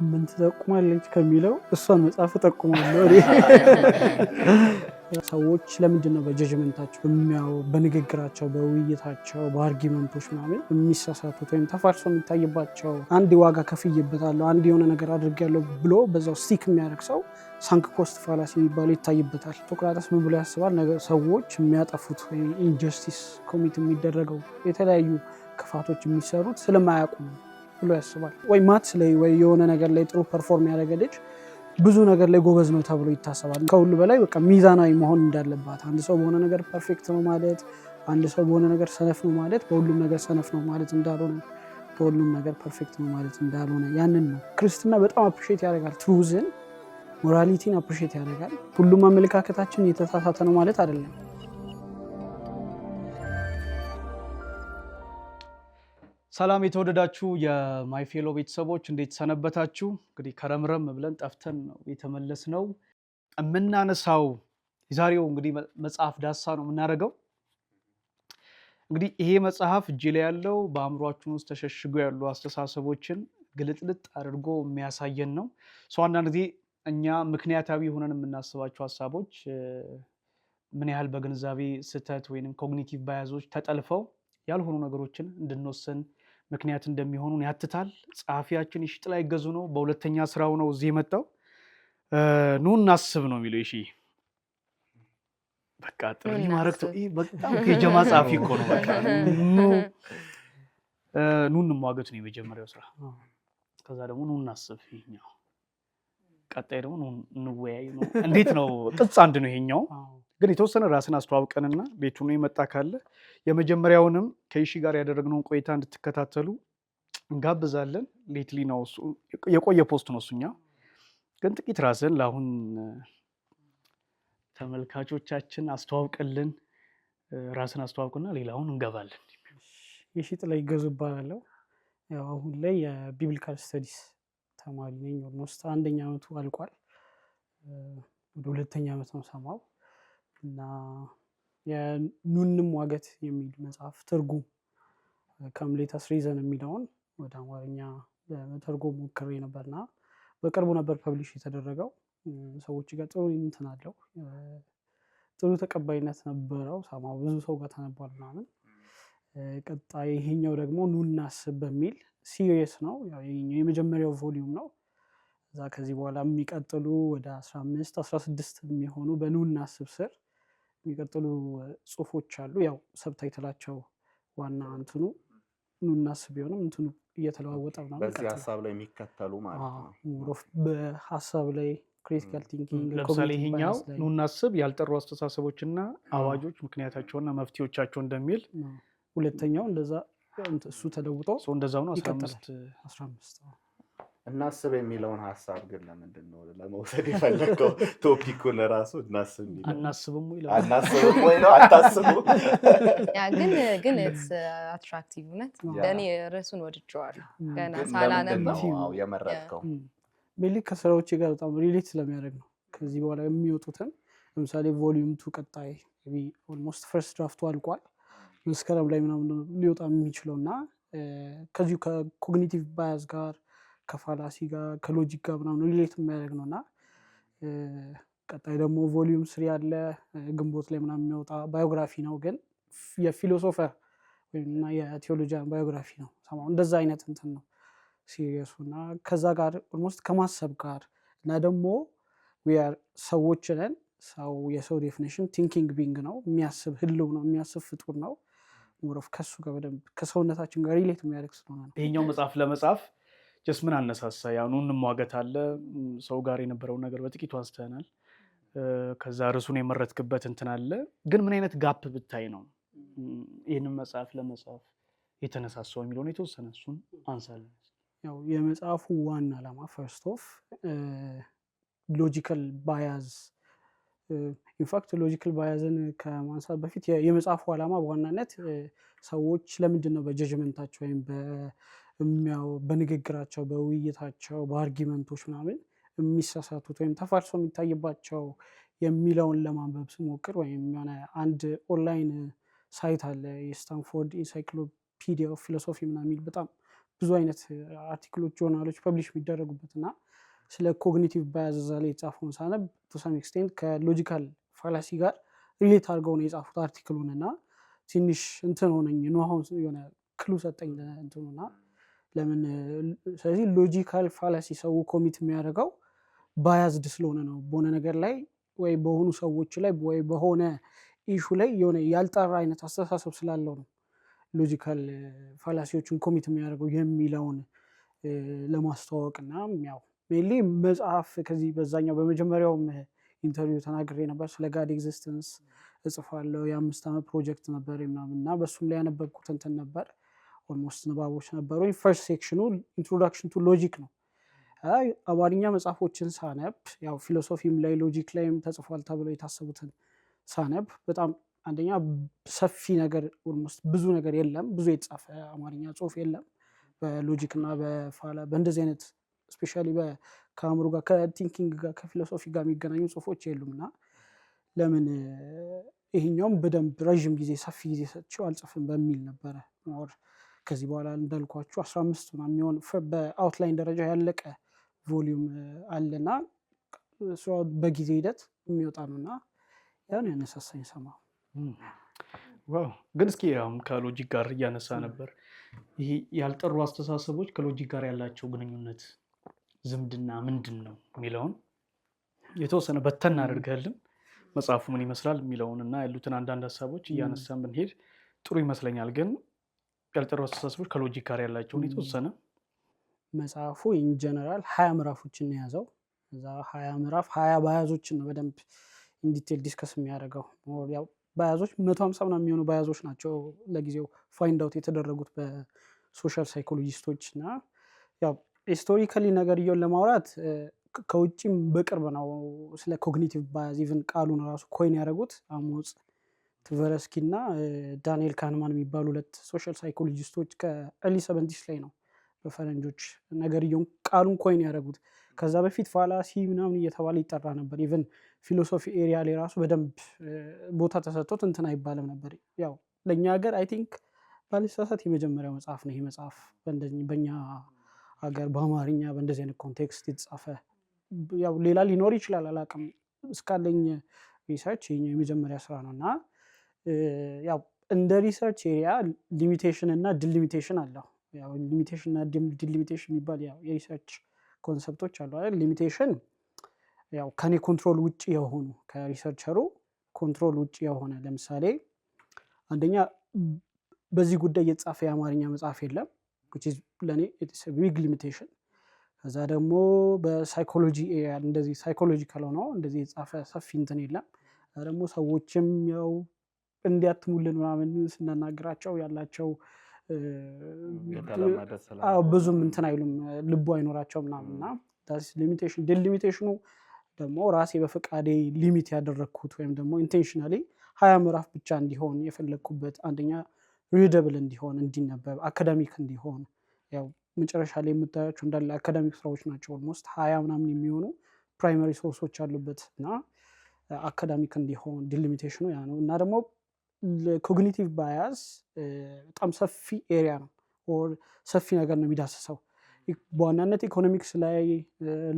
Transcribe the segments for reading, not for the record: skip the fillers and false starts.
ምን ትጠቁማለች ከሚለው እሷን መጽሐፍ ተጠቁማለሁ። ሰዎች ለምንድን ነው በጀጅመንታቸው በንግግራቸው በውይይታቸው በአርጊመንቶች ምናምን የሚሳሳቱት ወይም ተፋልሶ የሚታይባቸው? አንድ ዋጋ ከፍዬበታለሁ አንድ የሆነ ነገር አድርጌያለሁ ብሎ በዛው ስቲክ የሚያደርግ ሰው ሳንክ ኮስት ፋላሲ የሚባለው ይታይበታል። ሶቅራጠስ ምን ብሎ ያስባል? ሰዎች የሚያጠፉት ወይም ኢንጀስቲስ ኮሚት የሚደረገው የተለያዩ ክፋቶች የሚሰሩት ስለማያውቁ ብሎ ያስባል። ወይ ማትስ ላይ ወይ የሆነ ነገር ላይ ጥሩ ፐርፎርም ያደረገ ልጅ ብዙ ነገር ላይ ጎበዝ ነው ተብሎ ይታሰባል። ከሁሉ በላይ በቃ ሚዛናዊ መሆን እንዳለባት። አንድ ሰው በሆነ ነገር ፐርፌክት ነው ማለት፣ አንድ ሰው በሆነ ነገር ሰነፍ ነው ማለት፣ በሁሉም ነገር ሰነፍ ነው ማለት እንዳልሆነ፣ በሁሉም ነገር ፐርፌክት ነው ማለት እንዳልሆነ ያንን ነው ክርስትና በጣም አፕሪሼት ያደርጋል። ትሩዝን ሞራሊቲን አፕሪሼት ያደርጋል። ሁሉም አመለካከታችን የተሳሳተ ነው ማለት አይደለም። ሰላም የተወደዳችሁ የማይ ፌሎ ቤተሰቦች እንዴት ሰነበታችሁ? እንግዲህ ከረምረም ብለን ጠፍተን ነው የተመለስነው። የምናነሳው የዛሬው እንግዲህ መጽሐፍ ዳሳ ነው የምናደርገው። እንግዲህ ይሄ መጽሐፍ እጅ ላይ ያለው በአእምሯችን ውስጥ ተሸሽጎ ያሉ አስተሳሰቦችን ግልጥልጥ አድርጎ የሚያሳየን ነው። አንዳንድ ጊዜ እኛ ምክንያታዊ ሆነን የምናስባቸው ሀሳቦች ምን ያህል በግንዛቤ ስህተት ወይም ኮግኒቲቭ ባያዞች ተጠልፈው ያልሆኑ ነገሮችን እንድንወስን ምክንያት እንደሚሆኑን ያትታል። ጸሐፊያችን የሺጥላ ይገዙ ነው። በሁለተኛ ስራው ነው እዚህ የመጣው። ኑ እናስብ ነው የሚለው። በቃ ጥሪ ማድረግ በጣም የጀማ ጸሐፊ እኮ ነው። በቃ ኑ እንሟገት ነው የመጀመሪያው ስራ። ከዛ ደግሞ ኑ እናስብ ይሄኛው፣ ቀጣይ ደግሞ ኑ እንወያይ ነው። እንዴት ነው ቅጽ አንድ ነው ይሄኛው። ግን የተወሰነ ራስን አስተዋውቀንና ቤቱ ነው የመጣ ካለ የመጀመሪያውንም ከይሺ ጋር ያደረግነውን ቆይታ እንድትከታተሉ እንጋብዛለን። ሌትሊ ነው እሱ የቆየ ፖስት ነው እሱኛ። ግን ጥቂት ራስን ለአሁን ተመልካቾቻችን አስተዋውቅልን። ራስን አስተዋውቅና ሌላውን እንገባለን። የሺጥላ ይገዙ እባላለሁ። ያው አሁን ላይ የቢብሊካል ስተዲስ ተማሪ ነኝ። ኦልሞስት አንደኛ ዓመቱ አልቋል። ወደ ሁለተኛ ዓመት ነው ሰማው እና የኑ እንሟገት የሚል መጽሐፍ ትርጉም ከምሌተስ ሪዘን የሚለውን ወደ አማርኛ ለመተርጎም ሞክሬ ነበርና በቅርቡ ነበር ፐብሊሽ የተደረገው። ሰዎች ጋር ጥሩ እንትን አለው፣ ጥሩ ተቀባይነት ነበረው። ሰማው ብዙ ሰው ጋር ተነቧል ምናምን። ቀጣይ ይሄኛው ደግሞ ኑ እናስብ በሚል ሲሪየስ ነው። ይሄኛው የመጀመሪያው ቮሊዩም ነው። እዛ ከዚህ በኋላ የሚቀጥሉ ወደ 15 16 የሚሆኑ በኑ እናስብ ስር የሚቀጥሉ ጽሁፎች አሉ። ያው ሰብታይትላቸው ዋና እንትኑ ኑ እናስብ ቢሆንም እንትኑ እየተለዋወጠ ነው። በዚህ ሀሳብ ላይ የሚከተሉ ማለት ነው። በሀሳብ ላይ ክሪቲካል ቲንኪንግ። ለምሳሌ ይሄኛው ኑ እናስብ ያልጠሩ አስተሳሰቦችና አዋጆች ምክንያታቸውና መፍትሄዎቻቸው እንደሚል፣ ሁለተኛው እንደዛ እሱ ተለውጦ እንደዛው ነው 15 እናስብ የሚለውን ሀሳብ ግን ለምንድን ነው ለመውሰድ የፈለገው? ቶፒኩን ራሱ አናስብም ወይ ነው አታስቡ። ግን አትራክቲቭ ነት ለእኔ ርዕሱን ወድጀዋለሁ። ገና ሳላነበው የመረጥከው ቤሊክ ከስራዎቼ ጋር በጣም ሪሌት ስለሚያደርግ ነው። ከዚህ በኋላ የሚወጡትን ለምሳሌ ቮሊዩም 2 ቀጣይ ኦልሞስት ፈርስት ድራፍቱ አልቋል። መስከረም ላይ ምናምን ሊወጣ የሚችለው እና ከዚሁ ከኮግኒቲቭ ባያዝ ጋር ከፋላሲ ጋር ከሎጂክ ጋር ምናምን ሪሌት የሚያደርግ ነው እና ቀጣይ ደግሞ ቮሊዩም 3 ያለ ግንቦት ላይ ምናምን የሚወጣ ባዮግራፊ ነው። ግን የፊሎሶፈር ወይም የቴዎሎጂያን ባዮግራፊ ነው። ሰማው እንደዛ አይነት እንትን ነው ሲሪየሱ እና ከዛ ጋር ኦልሞስት ከማሰብ ጋር እና ደግሞ ሰዎች ነን። ሰው የሰው ዴፊኒሽን ቲንኪንግ ቢንግ ነው፣ የሚያስብ ህልው ነው፣ የሚያስብ ፍጡር ነው። ሞሮፍ ከሱ ጋር በደንብ ከሰውነታችን ጋር ሪሌት የሚያደርግ ስለሆነ ነው። ይሄኛው መጽሐፍ ለመጻፍ ጀስት ምን አነሳሳ? ያው ኑ እንሟገት አለ። ሰው ጋር የነበረውን ነገር በጥቂቱ አንስተናል። ከዛ ርዕሱን የመረጥክበት እንትን አለ። ግን ምን አይነት ጋፕ ብታይ ነው ይህንን መጽሐፍ ለመጻፍ የተነሳሳው የሚለውን የተወሰነ እሱን አንሳለን። ያው የመጽሐፉ ዋና ዓላማ ፈርስት ኦፍ ሎጂካል ባያዝ፣ ኢንፋክት ሎጂካል ባያዝን ከማንሳት በፊት የመጽሐፉ ዓላማ በዋናነት ሰዎች ለምንድን ነው በጀጅመንታቸው ወይም በንግግራቸው በውይይታቸው በአርጊመንቶች ምናምን የሚሳሳቱት ወይም ተፋልሶ የሚታይባቸው የሚለውን ለማንበብ ስሞክር ወይም የሆነ አንድ ኦንላይን ሳይት አለ የስታንፎርድ ኢንሳይክሎፒዲያ ኦፍ ፊሎሶፊ ምናምን የሚል በጣም ብዙ አይነት አርቲክሎች ጆርናሎች ፐብሊሽ የሚደረጉበት እና ስለ ኮግኒቲቭ ባያዝ እዛ ላይ የጻፈውን ሳነብ ቱ ሰም ኤክስቴንት ከሎጂካል ፋላሲ ጋር ሪሌት አድርገው ነው የጻፉት አርቲክሉን እና ትንሽ እንትን ሆነኝ ነው አሁን የሆነ ክሉ ሰጠኝ እንትኑና ለምን ስለዚህ ሎጂካል ፋላሲ ሰው ኮሚት የሚያደርገው ባያዝድ ስለሆነ ነው በሆነ ነገር ላይ ወይ በሆኑ ሰዎች ላይ ወይ በሆነ ኢሹ ላይ የሆነ ያልጠራ አይነት አስተሳሰብ ስላለው ነው ሎጂካል ፋላሲዎችን ኮሚት የሚያደርገው የሚለውን ለማስተዋወቅና ያው ሜሊ መጽሐፍ ከዚህ በዛኛው በመጀመሪያውም ኢንተርቪው ተናግሬ ነበር ስለ ጋድ ኤግዚስተንስ እጽፋለሁ የ5 ዓመት ፕሮጀክት ነበር ምናምን እና በሱም ላይ ያነበብኩት እንትን ነበር ኦልሞስት ንባቦች ነበሩ ፈርስት ሴክሽኑ ኢንትሮዳክሽን ቱ ሎጂክ ነው አማርኛ መጽሐፎችን ሳነብ ያው ፊሎሶፊም ላይ ሎጂክ ላይም ተጽፏል ተብሎ የታሰቡትን ሳነብ በጣም አንደኛ ሰፊ ነገር ኦልሞስት ብዙ ነገር የለም ብዙ የተጻፈ አማርኛ ጽሁፍ የለም በሎጂክ እና በፋላ በእንደዚህ አይነት ስፔሻሊ ከአእምሮ ጋር ከቲንኪንግ ጋር ከፊሎሶፊ ጋር የሚገናኙ ጽሁፎች የሉምና ለምን ይሄኛውም በደንብ ረጅም ጊዜ ሰፊ ጊዜ ሰጥቼው አልጽፍም በሚል ነበረ ሞር ከዚህ በኋላ እንዳልኳችሁ 15 ምናምን የሚሆን በአውትላይን ደረጃ ያለቀ ቮሊዩም አለና በጊዜ ሂደት የሚወጣ ነውና ያን ያነሳሳኝ ሰማው ዋው ግን እስኪ ከሎጂክ ጋር እያነሳ ነበር ይሄ ያልጠሩ አስተሳሰቦች ከሎጂክ ጋር ያላቸው ግንኙነት ዝምድና ምንድን ነው የሚለውን የተወሰነ በተን አድርገህልን መጽሐፉ ምን ይመስላል የሚለውን እና ያሉትን አንዳንድ ሀሳቦች እያነሳን ብንሄድ ጥሩ ይመስለኛል ግን ያልጠሩ አስተሳሰቦች ከሎጂክ ጋር ያላቸውን የተወሰነ መጽሐፉ ኢን ጀነራል 20 ምዕራፎችን ነው ያዘው እዛ 20 ምዕራፍ 20 ባያዞችን ነው በደንብ ኢንዲቴል ዲስከስ የሚያደርገው ያው ባያዞች 150 ምናምን የሚሆኑ ባያዞች ናቸው ለጊዜው ፋይንድ አውት የተደረጉት በሶሻል ሳይኮሎጂስቶች እና ያው ሂስቶሪካሊ ነገርየውን ለማውራት ከውጭም በቅርብ ነው ስለ ኮግኒቲቭ ባያዝ ኢቭን ቃሉን ራሱ ኮይን ያደረጉት አሞጽ ትቨርስኪ እና ዳንኤል ካህንማን የሚባሉ ሁለት ሶሻል ሳይኮሎጂስቶች ከኤርሊ 70s ላይ ነው በፈረንጆች ነገርየውን ቃሉን ኮይን ያደረጉት ከዛ በፊት ፋላሲ ምናምን እየተባለ ይጠራ ነበር ኢቭን ፊሎሶፊ ኤሪያ ላይ ራሱ በደንብ ቦታ ተሰጥቶት እንትን አይባልም ነበር ያው ለኛ ሀገር አይ ቲንክ ባልሳሳት የመጀመሪያው መጽሐፍ ነው ይሄ መጽሐፍ በእኛ ሀገር በአማርኛ በእንደዚህ አይነት ኮንቴክስት የተጻፈ ያው ሌላ ሊኖር ይችላል አላውቅም እስካለኝ ሪሰርች ይሄ የመጀመሪያ ስራ ነውና ያው እንደ ሪሰርች ኤሪያ ሊሚቴሽን እና ዲሊሚቴሽን አለው ያው ሊሚቴሽን እና ዲሊሚቴሽን የሚባል ያው የሪሰርች ኮንሰፕቶች አሉ አይደል ሊሚቴሽን ያው ከኔ ኮንትሮል ውጪ የሆኑ ከሪሰርቸሩ ኮንትሮል ውጪ የሆነ ለምሳሌ አንደኛ በዚህ ጉዳይ የተጻፈ የአማርኛ መጽሐፍ የለም which is ለኔ it's a big limitation ከዛ ደግሞ በሳይኮሎጂ ኤሪያ እንደዚህ ሳይኮሎጂካል ሆኖ እንደዚህ የተጻፈ ሰፊ እንትን የለም ደግሞ ሰዎችም ያው እንዲያትሙልን ምናምን ስናናግራቸው ያላቸው ብዙም እንትን አይሉም ልቡ አይኖራቸውም ምናምንና that's limitation ዲሊሚቴሽኑ ደግሞ ራሴ በፈቃዴ ሊሚት ያደረኩት ወይም ደግሞ ኢንቴንሽናሊ 20 ምዕራፍ ብቻ እንዲሆን የፈለኩበት አንደኛ ሪደብል እንዲሆን እንዲነበብ አካዳሚክ እንዲሆን ያው መጨረሻ ላይ የምታያቸው እንዳለ አካዳሚክ ስራዎች ናቸው ኦልሞስት 20 ምናምን የሚሆኑ ፕራይመሪ ሶርሶች አሉበት እና አካዳሚክ እንዲሆን ዲሊሚቴሽኑ ያ ነው እና ደግሞ ኮግኒቲቭ ባያዝ በጣም ሰፊ ኤሪያ ነው ኦር ሰፊ ነገር ነው የሚዳስሰው በዋናነት ኢኮኖሚክስ ላይ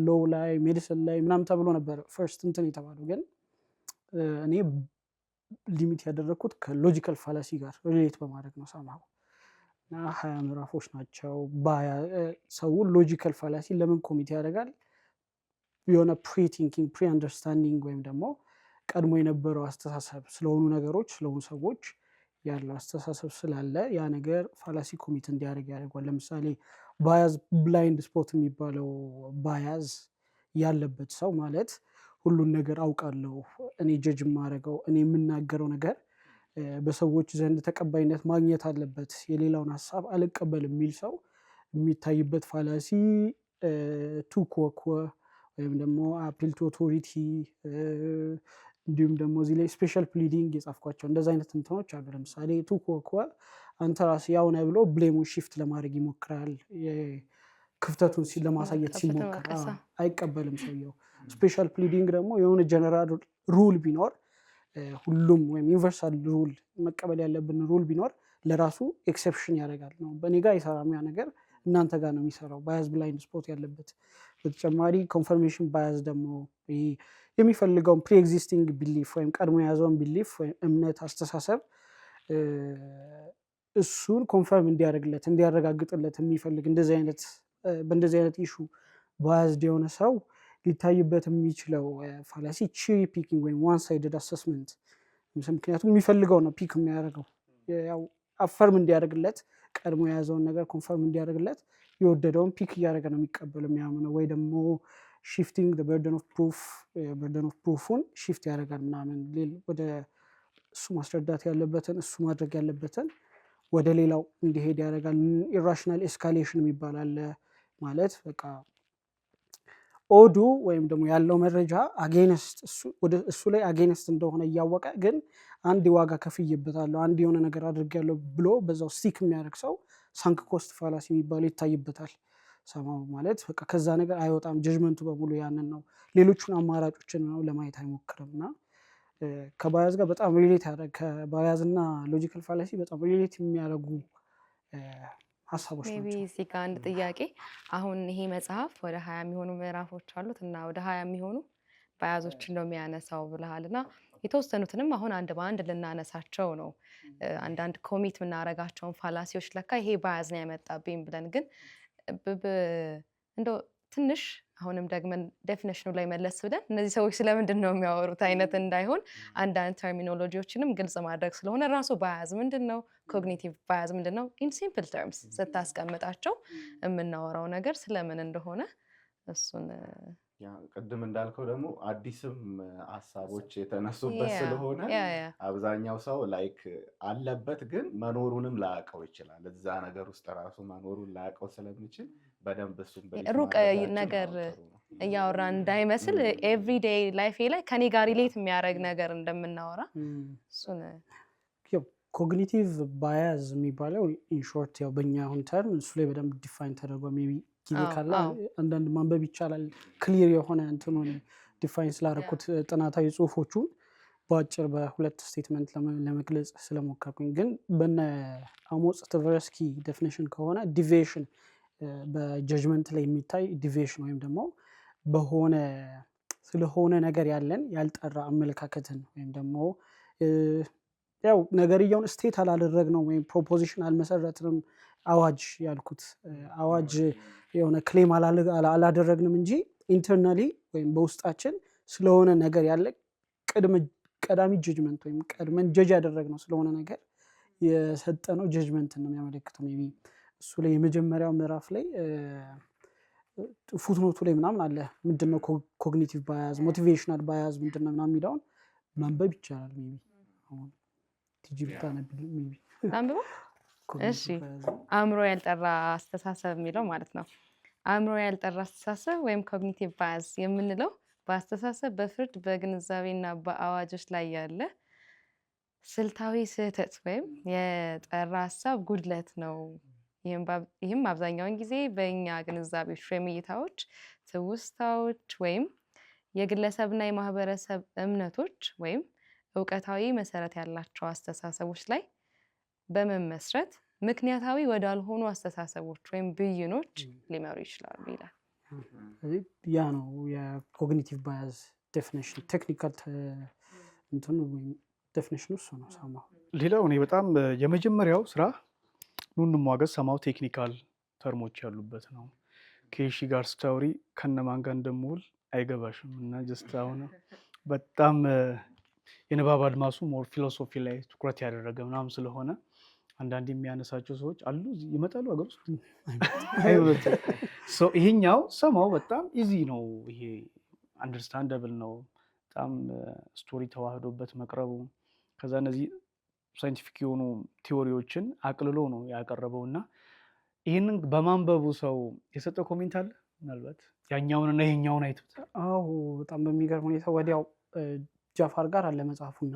ሎው ላይ ሜዲሲን ላይ ምናምን ተብሎ ነበር ፈርስት እንትን የተባለው ግን እኔ ሊሚት ያደረኩት ከሎጂካል ፋላሲ ጋር ሪሌት በማድረግ ነው ሰማው እና 20 ምዕራፎች ናቸው ሰው ሎጂካል ፋላሲ ለምን ኮሚት ያደርጋል የሆነ ፕሪ ቲንኪንግ ፕሪ አንደርስታንዲንግ ወይም ደግሞ ቀድሞ የነበረው አስተሳሰብ ስለሆኑ ነገሮች ስለሆኑ ሰዎች ያለው አስተሳሰብ ስላለ ያ ነገር ፋላሲ ኮሚት እንዲያደርግ ያደርጋል ለምሳሌ ባያዝ ብላይንድ ስፖት የሚባለው ባያዝ ያለበት ሰው ማለት ሁሉን ነገር አውቃለሁ እኔ ጀጅ ማረጋው እኔ የምናገረው ነገር በሰዎች ዘንድ ተቀባይነት ማግኘት አለበት የሌላውን ሐሳብ አልቀበልም የሚል ሰው የሚታይበት ፋላሲ ቱኮኮ ወይም ደግሞ አፒል ቱ ኦቶሪቲ እንዲሁም ደግሞ እዚህ ላይ ስፔሻል ፕሊዲንግ የጻፍኳቸው እንደዛ አይነት እንትኖች አሉ ለምሳሌ ቱኮኮ አንተ ራስህ ያው ነህ ብሎ ብሌሙን ሺፍት ለማድረግ ይሞክራል ክፍተቱን ለማሳየት ሲሞክር አይቀበልም ሰውየው ስፔሻል ፕሊዲንግ ደግሞ የሆነ ጀነራል ሩል ቢኖር ሁሉም ወይም ዩኒቨርሳል ሩል መቀበል ያለብን ሩል ቢኖር ለራሱ ኤክሰፕሽን ያደርጋል ነው በኔ ጋር ይሰራም ያ ነገር እናንተ ጋር ነው የሚሰራው ባያዝ ብላይንድ ስፖት ያለበት። በተጨማሪ ኮንፈርሜሽን ባያዝ ደግሞ የሚፈልገውን ፕሪ ኤግዚስቲንግ ቢሊፍ ወይም ቀድሞ የያዘውን ቢሊፍ ወይም እምነት አስተሳሰብ እሱን ኮንፈርም እንዲያረጋግጥለት የሚፈልግ በእንደዚህ አይነት ኢሹ ባያዝድ የሆነ ሰው ሊታይበት የሚችለው ፋላሲ ቺሪ ፒኪንግ ወይም ዋን ሳይድድ አሰስመንት። ምክንያቱም የሚፈልገው ነው ፒክ የሚያደርገው ያው አፈርም እንዲያደርግለት ቀድሞ የያዘውን ነገር ኮንፈርም እንዲያደርግለት የወደደውን ፒክ እያደረገ ነው የሚቀበለው የሚያምነው። ወይ ደግሞ ሺፍቲንግ በርደን ኦፍ ፕሩፉን ሺፍት ያደርጋል ምናምን ወደ እሱ ማስረዳት ያለበትን እሱ ማድረግ ያለበትን ወደ ሌላው እንዲሄድ ያደርጋል። ኢራሽናል ኤስካሌሽን የሚባል ማለት በቃ ኦዱ ወይም ደግሞ ያለው መረጃ አጌንስት እሱ ላይ አጌንስት እንደሆነ እያወቀ ግን አንድ ዋጋ ከፍዬበታለሁ አንድ የሆነ ነገር አድርጌያለሁ ብሎ በዛው ስቲክ የሚያደርግ ሰው ሳንክ ኮስት ፋላሲ የሚባለው ይታይበታል። ሰማው ማለት በቃ ከዛ ነገር አይወጣም። ጀጅመንቱ በሙሉ ያንን ነው። ሌሎቹን አማራጮችን ነው ለማየት አይሞክርም። እና ከባያዝ ጋር በጣም ሪሌት ያደርግ ከባያዝ እና ሎጂካል ፋላሲ በጣም ሪሌት የሚያደርጉ ሀሳቦች ናቸው። እዚህ ጋር አንድ ጥያቄ፣ አሁን ይሄ መጽሐፍ ወደ 20 የሚሆኑ ምዕራፎች አሉት እና ወደ 20 የሚሆኑ ባያዞችን ነው የሚያነሳው ብለሃል እና የተወሰኑትንም አሁን አንድ በአንድ ልናነሳቸው ነው። አንዳንድ ኮሚት የምናደርጋቸውን ፋላሲዎች ለካ ይሄ ባያዝ ነው ያመጣብኝ ብለን ግን እንደው ትንሽ አሁንም ደግመን ዴፊኒሽኑ ላይ መለስ ብለን እነዚህ ሰዎች ስለምንድን ነው የሚያወሩት አይነት እንዳይሆን አንዳንድ ተርሚኖሎጂዎችንም ግልጽ ማድረግ ስለሆነ ራሱ ባያዝ ምንድን ነው፣ ኮግኒቲቭ ባያዝ ምንድን ነው፣ ኢን ሲምፕል ተርምስ ስታስቀምጣቸው የምናወራው ነገር ስለምን እንደሆነ እሱን ቅድም እንዳልከው ደግሞ አዲስም ሀሳቦች የተነሱበት ስለሆነ አብዛኛው ሰው ላይክ አለበት ግን መኖሩንም ላያውቀው ይችላል። እዛ ነገር ውስጥ ራሱ መኖሩን ላያውቀው ስለሚችል በደንብ እሱን ሩቅ ነገር እያወራ እንዳይመስል ኤቭሪዴይ ላይፌ ላይ ከኔ ጋር ሪሌት የሚያደርግ ነገር እንደምናወራ እሱን ኮግኒቲቭ ባያዝ የሚባለው ኢንሾርት ያው በእኛ አሁን ተርም እሱ ላይ በደንብ ዲፋይን ተደርጓ ሜቢ ጊዜ ካለ አንዳንድ ማንበብ ይቻላል። ክሊር የሆነ እንትኑን ዲፋይን ስላደረኩት ጥናታዊ ጽሁፎቹን በአጭር በሁለት ስቴትመንት ለመግለጽ ስለሞከርኩኝ፣ ግን በነ አሞጽ ትቨርስኪ ዴፊኒሽን ከሆነ ዲቪዬሽን በጀጅመንት ላይ የሚታይ ዲቪዬሽን ወይም ደግሞ ስለሆነ ነገር ያለን ያልጠራ አመለካከትን ወይም ደግሞ ያው ነገርየውን ስቴት አላደረግነው ወይም ፕሮፖዚሽን አልመሰረትንም። አዋጅ ያልኩት አዋጅ የሆነ ክሌም አላደረግንም እንጂ ኢንተርናሊ ወይም በውስጣችን ስለሆነ ነገር ያለ ቀዳሚ ጀጅመንት ወይም ቀድመን ጀጅ ያደረግነው ስለሆነ ነገር የሰጠነው ጀጅመንት ነው የሚያመለክተው። ሜቢ እሱ ላይ የመጀመሪያው ምዕራፍ ላይ ፉትኖቱ ላይ ምናምን አለ ምንድነው ኮግኒቲቭ ባያዝ፣ ሞቲቬሽናል ባያዝ ምንድነው ምናምን የሚለውን ማንበብ ይቻላል። ሜቢ አሁን ቲጂ ብታነብልኝ ሜቢ አንብባ። እሺ አእምሮ ያልጠራ አስተሳሰብ የሚለው ማለት ነው። አእምሮ ያልጠራ አስተሳሰብ ወይም ኮግኒቲቭ ባያዝ የምንለው በአስተሳሰብ፣ በፍርድ፣ በግንዛቤና በአዋጆች ላይ ያለ ስልታዊ ስህተት ወይም የጠራ ሀሳብ ጉድለት ነው። ይህም አብዛኛውን ጊዜ በእኛ ግንዛቤዎች ወይም እይታዎች፣ ትውስታዎች ወይም የግለሰብና የማህበረሰብ እምነቶች ወይም እውቀታዊ መሰረት ያላቸው አስተሳሰቦች ላይ በመመስረት ምክንያታዊ ወዳልሆኑ አስተሳሰቦች ወይም ብይኖች ሊመሩ ይችላሉ ይላል። ያ ነው የኮግኒቲቭ ባያዝ ዴፊኒሽን። ቴክኒካል እንትኑ ወይም ዴፊኒሽኑ እሱ ነው። ሰማው ሌላው እኔ በጣም የመጀመሪያው ስራ ኑንም ዋገዝ ሰማው ቴክኒካል ተርሞች ያሉበት ነው። ከሺ ጋር ስታውሪ ከነማን ጋር እንደምውል አይገባሽም እና ጀስት አሁን በጣም የንባብ አድማሱ ሞር ፊሎሶፊ ላይ ትኩረት ያደረገ ምናምን ስለሆነ አንዳንድ የሚያነሳቸው ሰዎች አሉ ይመጣሉ አገር ውስጥ ይሄኛው ሰማው በጣም ኢዚ ነው። ይሄ አንደርስታንደብል ነው በጣም ስቶሪ ተዋህዶበት መቅረቡ። ከዛ እነዚህ ሳይንቲፊክ የሆኑ ቲዎሪዎችን አቅልሎ ነው ያቀረበው እና ይህንን በማንበቡ ሰው የሰጠው ኮሜንት አለ ምናልባት ያኛውንና ይሄኛውን አይቶት? አዎ በጣም በሚገርም ሁኔታ ወዲያው ጃፋር ጋር አለ መጽሐፉና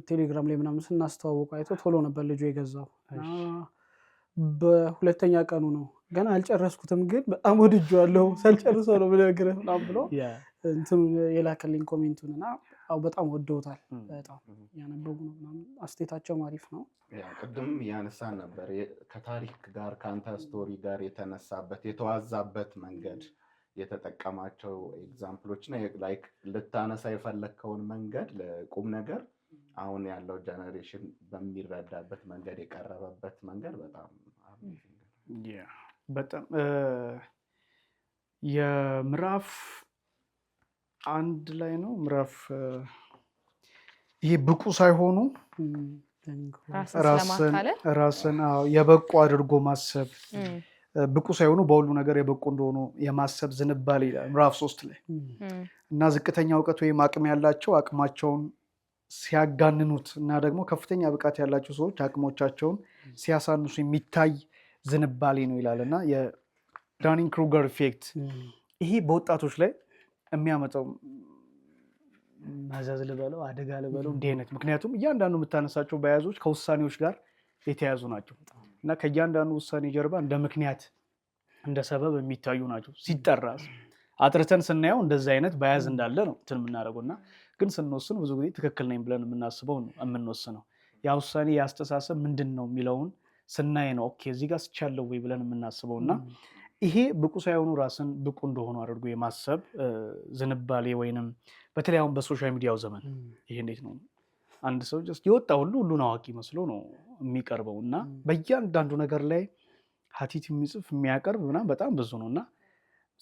ቴሌግራም ላይ ምናምን ስናስተዋወቁ አይቶ ቶሎ ነበር ልጁ የገዛው። በሁለተኛ ቀኑ ነው ገና አልጨረስኩትም ግን በጣም ወድጄዋለሁ ሳልጨርሰው ነው ብነግርህ ምናምን ብሎ እንትኑ የላከልኝ ኮሜንቱን እና በጣም ወደውታል። በጣም ያነበቡ ነው ምናምን አስተያየታቸውም አሪፍ ነው። ቅድም ያነሳን ነበር ከታሪክ ጋር ከአንተ ስቶሪ ጋር የተነሳበት የተዋዛበት መንገድ የተጠቀማቸው ኤግዛምፕሎች እና ላይክ ልታነሳ የፈለግከውን መንገድ ለቁም ነገር አሁን ያለው ጀነሬሽን በሚረዳበት መንገድ የቀረበበት መንገድ በጣም በጣም የምዕራፍ 1 ላይ ነው ምዕራፍ ይሄ ብቁ ሳይሆኑ ራስን የበቁ አድርጎ ማሰብ ብቁ ሳይሆኑ በሁሉ ነገር የበቁ እንደሆኑ የማሰብ ዝንባሌ ይላል ምዕራፍ 3 ላይ እና ዝቅተኛ እውቀት ወይም አቅም ያላቸው አቅማቸውን ሲያጋንኑት እና ደግሞ ከፍተኛ ብቃት ያላቸው ሰዎች አቅሞቻቸውን ሲያሳንሱ የሚታይ ዝንባሌ ነው ይላል እና የዳኒንግ ክሩገር ኢፌክት ይሄ በወጣቶች ላይ የሚያመጣው መዘዝ ልበለው አደጋ ልበለው እንዲህ አይነት ምክንያቱም እያንዳንዱ የምታነሳቸው በያዞች ከውሳኔዎች ጋር የተያዙ ናቸው እና ከእያንዳንዱ ውሳኔ ጀርባ እንደ ምክንያት እንደ ሰበብ የሚታዩ ናቸው። ሲጠራ አጥርተን ስናየው እንደዚህ አይነት በያዝ እንዳለ ነው እንትን የምናደርገው እና ግን ስንወስን ብዙ ጊዜ ትክክል ነኝ ብለን የምናስበው ነው የምንወስነው። ያ ውሳኔ ያስተሳሰብ ምንድን ነው የሚለውን ስናይ ነው ኦኬ እዚህ ጋር ስቻለው ወይ ብለን የምናስበው እና ይሄ ብቁ ሳይሆኑ ራስን ብቁ እንደሆኑ አድርጎ የማሰብ ዝንባሌ ወይንም በተለይ አሁን በሶሻል ሚዲያው ዘመን ይሄ እንዴት ነው አንድ ሰው የወጣ ሁሉን አዋቂ መስሎ ነው የሚቀርበው እና በእያንዳንዱ ነገር ላይ ሀቲት የሚጽፍ የሚያቀርብ ምናምን በጣም ብዙ ነው እና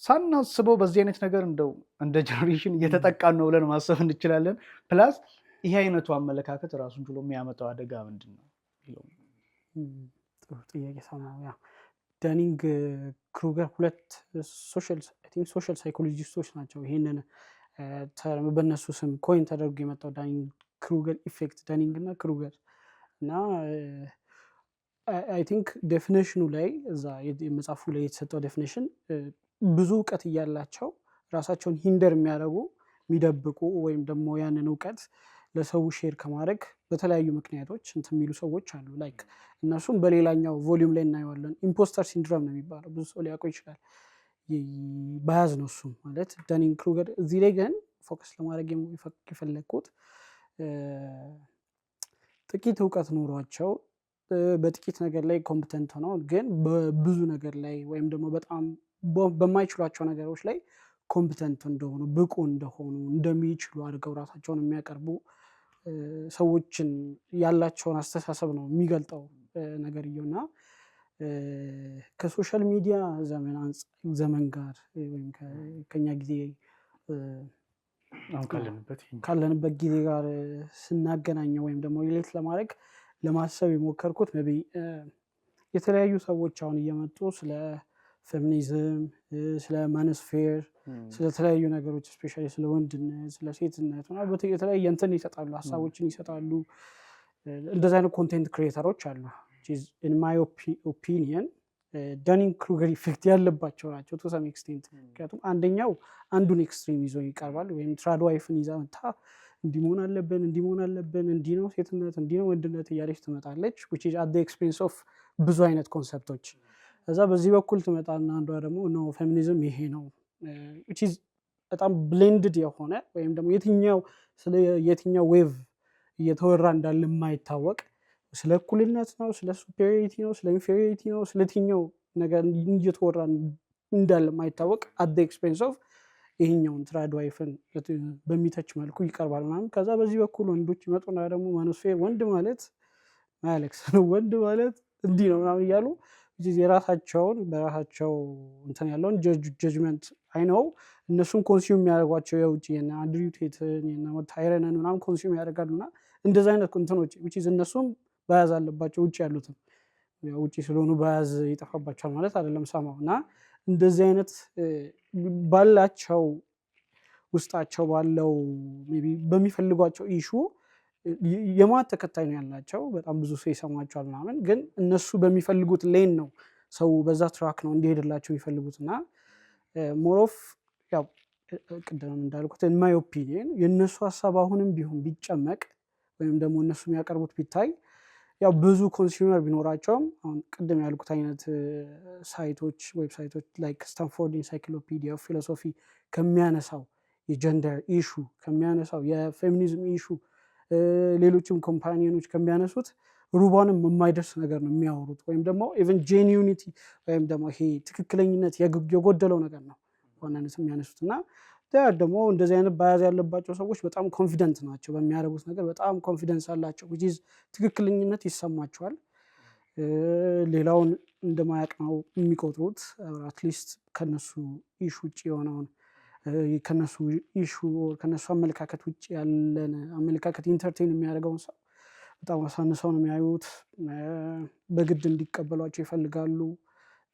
ሳናስበው በዚህ አይነት ነገር እንደው እንደ ጀነሬሽን እየተጠቃን ነው ብለን ማሰብ እንችላለን። ፕላስ ይሄ አይነቱ አመለካከት ራሱን ችሎ የሚያመጣው አደጋ ምንድን ነው? ጥሩ ጥያቄ ሰማሁ። ዳኒንግ ክሩገር ሁለት ሶሻል ሳይኮሎጂስቶች ናቸው ይሄንን በእነሱ ስም ኮይን ተደርጎ የመጣው ዳኒንግ ክሩገር ኢፌክት ዳኒንግ እና ክሩገር እና አይ ቲንክ ዴፊኒሽኑ ላይ እዛ የመጽሐፉ ላይ የተሰጠው ዴፊኒሽን ብዙ እውቀት እያላቸው ራሳቸውን ሂንደር የሚያደርጉ የሚደብቁ ወይም ደግሞ ያንን እውቀት ለሰው ሼር ከማድረግ በተለያዩ ምክንያቶች እንትን የሚሉ ሰዎች አሉ። ላይክ እነሱም በሌላኛው ቮሊዩም ላይ እናየዋለን። ኢምፖስተር ሲንድሮም ነው የሚባለው፣ ብዙ ሰው ሊያውቀው ይችላል። ባያዝ ነው እሱም ማለት ዳኒንግ ክሩገር። እዚህ ላይ ግን ፎከስ ለማድረግ የፈለግኩት ጥቂት እውቀት ኖሯቸው በጥቂት ነገር ላይ ኮምፒተንት ሆነው ግን በብዙ ነገር ላይ ወይም ደግሞ በጣም በማይችሏቸው ነገሮች ላይ ኮምፒተንት እንደሆኑ ብቁ እንደሆኑ እንደሚችሉ አድርገው ራሳቸውን የሚያቀርቡ ሰዎችን ያላቸውን አስተሳሰብ ነው የሚገልጠው ነገርየውና ከሶሻል ሚዲያ ዘመን ጋር ወይም ከኛ ጊዜ ካለንበት ጊዜ ጋር ስናገናኘው ወይም ደግሞ ሪሌት ለማድረግ ለማሰብ የሞከርኩት የተለያዩ ሰዎች አሁን እየመጡ ስለ ፌሚኒዝም፣ ስለ ማኖስፌር፣ ስለተለያዩ ነገሮች ስፔሻሊ ስለ ወንድነት፣ ስለ ሴትነት የተለያየ እንትን ይሰጣሉ፣ ሀሳቦችን ይሰጣሉ። እንደዚህ አይነት ኮንቴንት ክሪኤተሮች አሉ። ኢን ማይ ኦፒኒየን ዳኒንግ ክሩገር ኢፌክት ያለባቸው ናቸው ቱ ሰም ኤክስቴንት። ምክንያቱም አንደኛው አንዱን ኤክስትሪም ይዞ ይቀርባል። ወይም ትራድ ዋይፍን ይዛ መታ እንዲህ መሆን አለብን እንዲህ ነው ሴትነት እንዲህ ነው ወንድነት እያለች ትመጣለች which is at the expense of ብዙ አይነት ኮንሰፕቶች። ከዛ በዚህ በኩል ትመጣና አንዷ ደግሞ ኖ ፌሚኒዝም ይሄ ነው which is በጣም ብሌንድድ የሆነ ወይም ደግሞ የትኛው ዌቭ እየተወራ እንዳለ የማይታወቅ ስለ እኩልነት ነው፣ ስለ ሱፔሪዮሪቲ ነው፣ ስለ ኢንፌሪዮሪቲ ነው፣ ስለትኛው ነገር እየተወራ እንዳለ የማይታወቅ at the expense of ይሄኛውን ትራድ ዋይፍን በሚተች መልኩ ይቀርባል ምናምን። ከዛ በዚህ በኩል ወንዶች ይመጡና ደግሞ ማኖስፌር ወንድ ማለት አሌክስ ነው፣ ወንድ ማለት እንዲህ ነው ምናምን እያሉ የራሳቸውን በራሳቸው እንትን ያለውን ጀጅመንት አይነው እነሱን ኮንሱም የሚያደርጓቸው የውጭ አንድሪው ቴትን ታይረንን ምናምን ኮንሱም ያደርጋሉና እንደዚ አይነት እንትኖች እነሱም በያዝ አለባቸው። ውጭ ያሉትም ውጭ ስለሆኑ በያዝ ይጠፋባቸዋል ማለት አይደለም ሰማው እና እንደዚህ አይነት ባላቸው ውስጣቸው ባለው በሚፈልጓቸው ኢሹ የማት ተከታይ ነው ያላቸው። በጣም ብዙ ሰው ይሰማቸዋል ምናምን፣ ግን እነሱ በሚፈልጉት ሌን ነው ሰው በዛ ትራክ ነው እንዲሄድላቸው የሚፈልጉት እና ሞሮፍ ያው ቅድም እንዳልኩት ኢን ማይ ኦፒኒየን የእነሱ ሀሳብ አሁንም ቢሆን ቢጨመቅ ወይም ደግሞ እነሱ የሚያቀርቡት ቢታይ ያው ብዙ ኮንሱመር ቢኖራቸውም አሁን ቅድም ያልኩት አይነት ዌብሳይቶች ላይክ ስታንፎርድ ኢንሳይክሎፒዲያ ኦፍ ፊሎሶፊ ከሚያነሳው የጀንደር ኢሹ ከሚያነሳው የፌሚኒዝም ኢሹ ሌሎችም ኮምፓኒዮኖች ከሚያነሱት ሩቧንም የማይደርስ ነገር ነው የሚያወሩት። ወይም ደግሞ ኢቨን ጄኒዩኒቲ ወይም ደግሞ ይሄ ትክክለኝነት የጎደለው ነገር ነው ዋናነት የሚያነሱት። እና ደግሞ እንደዚህ አይነት ባያዝ ያለባቸው ሰዎች በጣም ኮንፊደንት ናቸው በሚያደርጉት ነገር፣ በጣም ኮንፊደንስ አላቸው። ትክክለኝነት ይሰማቸዋል። ሌላውን እንደማያውቅ ነው የሚቆጥሩት። አትሊስት ከነሱ ኢሹ ውጭ የሆነውን ከነሱ ኢሹ ከነሱ አመለካከት ውጭ ያለን አመለካከት ኢንተርቴን የሚያደርገውን ሰው በጣም አሳንሰው ነው የሚያዩት። በግድ እንዲቀበሏቸው ይፈልጋሉ።